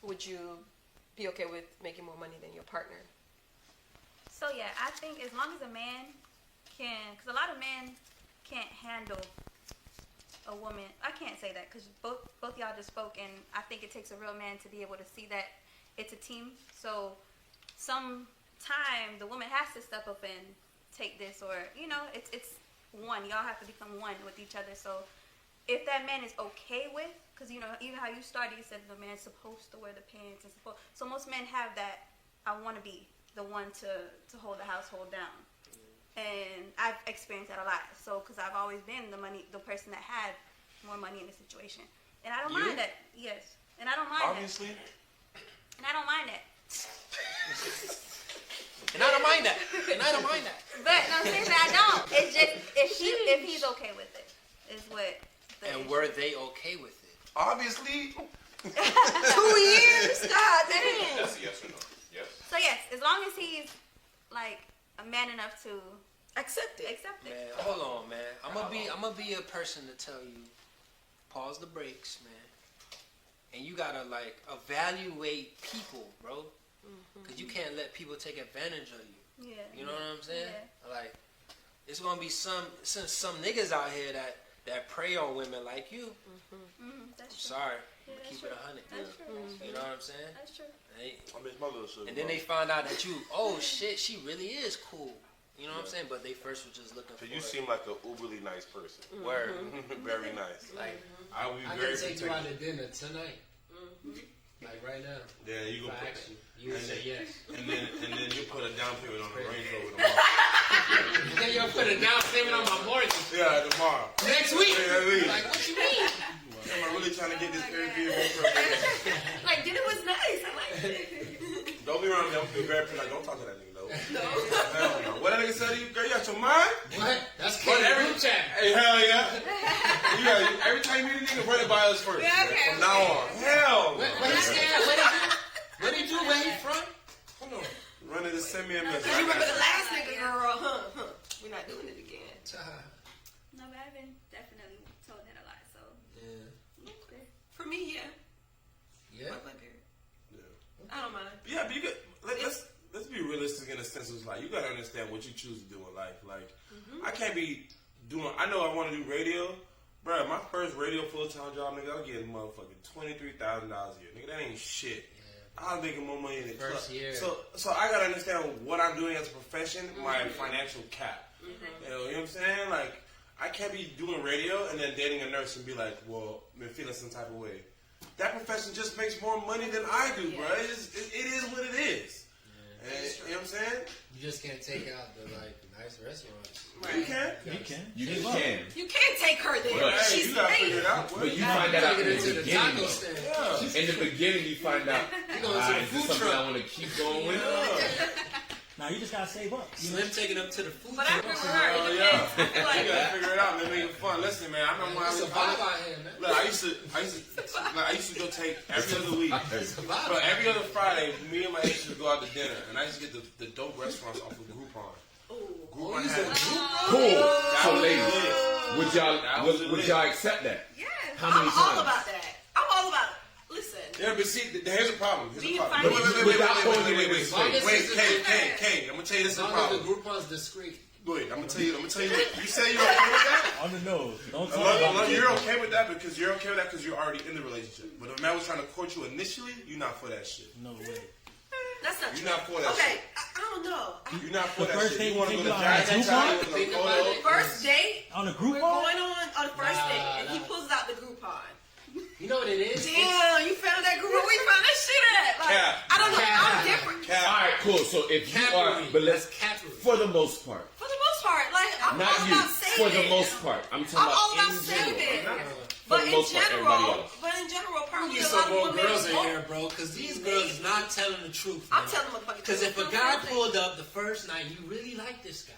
Would you be okay with making more money than your partner? so yeah, I think as long as a man can, because a lot of men can't handle a woman. I can't say that because both y'all just spoke, and I think it takes a real man to be able to see that it's a team. So sometime the woman has to step up and take this, or it's one. Y'all have to become one with each other. So if that man is okay with, because even how you started, you said the man's supposed to wear the pants and so most men have that. I want to be the one to hold the household down. And I've experienced that a lot. So, because I've always been the person that had more money in the situation. And I don't mind that. Yes. And I don't mind Obviously. that. And I don't mind that. And I don't mind that. And I don't mind that. But, no, seriously, I don't. It's just, if he's okay with it, is what. And were they okay with it? Obviously. 2 years? God damn. That's a yes or no. Yes. So, yes, as long as he's, like, a man enough to accept it. Man, hold on, man. I'm gonna be a person to tell you, pause the brakes, man. And you gotta like evaluate people, bro. Cause you can't let people take advantage of you. Yeah. You know what I'm saying? Yeah. Like, it's gonna be some niggas out here that prey on women like you. That's true. Sorry. Yeah, I'm that's keep it true. 100. That's true. That's true. You know what I'm saying? That's true. And then they find out that oh shit, she really is cool. You know what I'm saying? But they first were just looking for You seem like a uberly nice person. Word. Very nice. Like, I would be I very can take you out protective. to dinner tonight. Like right now. Yeah, you If gonna I put ask that. you would say yes. And then you put a down payment on the Range Rover tomorrow. Then you'll put a down payment on my mortgage. Yeah, tomorrow. Next week. Yeah, Like, what you mean? I'm really trying to get this Airbnb for a minute. Like, dinner was nice. I like it. Don't be around me. I'm gonna be very like, don't talk to that nigga though. No. Hell no. What that nigga said to you, girl? You got your mind? What? That's But Katie group chat. Hey, hell yeah. Every time you meet a nigga, run it by us first. Yeah, okay, From now on. Hell. What he said? What he do? Where he from? Hold on. Run it and send me a message. You remember the last nigga, girl? Huh? We're not doing it again. No, but I've been definitely told that a lot, so. Yeah. Okay. For me, yeah. Yeah. Point blank period. I don't mind. Yeah, but you could let's be realistic in a sense. It's like you gotta understand what you choose to do in life. Like I can't be doing. I know I want to do radio, bro. My first radio full time job, nigga, I was getting motherfucking $23,000 a year, nigga. That ain't shit. I was making more money in the First club. year. So I gotta understand what I'm doing as a profession, my financial cap. You know what I'm saying? Like I can't be doing radio and then dating a nurse and be like, well, been feeling some type of way. That profession just makes more money than I do, bro. It is what it is. And, you know what I'm saying? You just can't take out the nice restaurants. You can. You can. You can't take her there. But, Hey, She's you gotta late. figure it out, boy. But you find that out Take in it the into the beginning. taco though. stand. Yeah. In the beginning, you find out. You going to the Is this food something I truck? want to keep going with? Now you just gotta save up. You know? Slim taking up to the food But I truck. agree with her. Oh It yeah. depends. I feel You like gotta figure it out, man. Make it fun. Listen, man. I remember when I It's a was vibe out here, man. Look, I used to go take every other week. It's a vibe. But every other Friday, me and my ex used to go out to dinner, and I used to get the dope restaurants off of Groupon. Groupon you said had Cool. So, was ladies, lit. would y'all accept that? Yes. How many I'm all times? about that. I'm all about it. Listen. Yeah, but see, here's a problem. Here's a Being problem. financially- Wait, Kay, I'm gonna tell you this is a As long as the problem. Groupon's discreet. Wait, I'm gonna tell you. You say you're okay with that? On the nose. Don't talk Unless about you're okay with that because you're already in the relationship. But if a man was trying to court you initially, you're not for that shit. No way. That's not You're true. not for that Okay, shit. I don't know. You're not for The that first shit. date You want to you go to take you out Jack's on a house with Think a about photo? it. First date, On a we're group going on a first Nah, date, and he nah. pulls out the Groupon. You know what it is? Damn, you found that Groupon? Where you found that shit at? Like, Cap. I don't know. Cap. I'm different. Cap. All right, cool. So if you are, Capital. but let's That's capital. for the most part, For the most part, like I'm not all you. about saving. For the most part, I'm talking I'm all about about in general. saving. For But the in most part, everybody general, else. probably Get a some lot of more women. girls in here, bro, because these girls is not telling the truth. I'm man. telling motherfuckers. Because if a guy pulled up the first night, you really like this guy.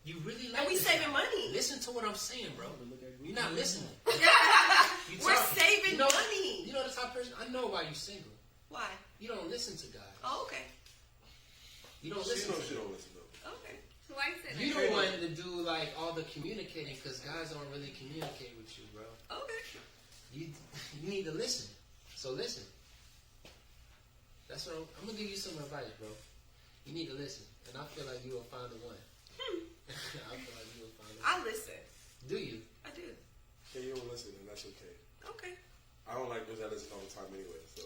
You really like and we this saving guy. money. Listen to what I'm saying, bro. You're not listening. You We're talking. saving You know, money. You know the type of person? I know why you single. Why? You don't listen to guys. Oh, okay. You don't She listen knows to she them. don't listen to them. Okay. Why you say You that? don't want to do like all the communicating because guys don't really communicate with you, bro. Okay. You need to listen. So listen. That's what I'm gonna give you some advice, bro. You need to listen, and I feel like you will find the one. I feel like you will find the one. I listen. Do you? I do. Okay, you don't listen, and that's okay. Okay. I don't like those that listen all the time anyway. So.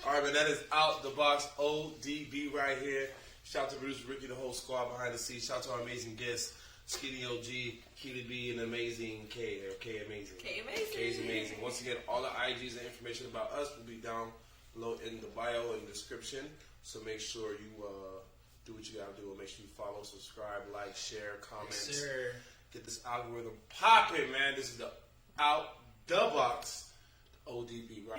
All right, man. That is Out the Box ODB right here. Shout out to producer Ricky, the whole squad behind the scenes. Shout out to our amazing guests, Skinny OG, Keely B, and Amazing K. Or K Amazing. K Amazing. K is amazing. Once again, all the IGs and information about us will be down below in the bio and description. So make sure you do what you gotta do. Make sure you follow, subscribe, like, share, comment. Yes, sir. Get this algorithm popping, man. This is the Out the Box ODB, right?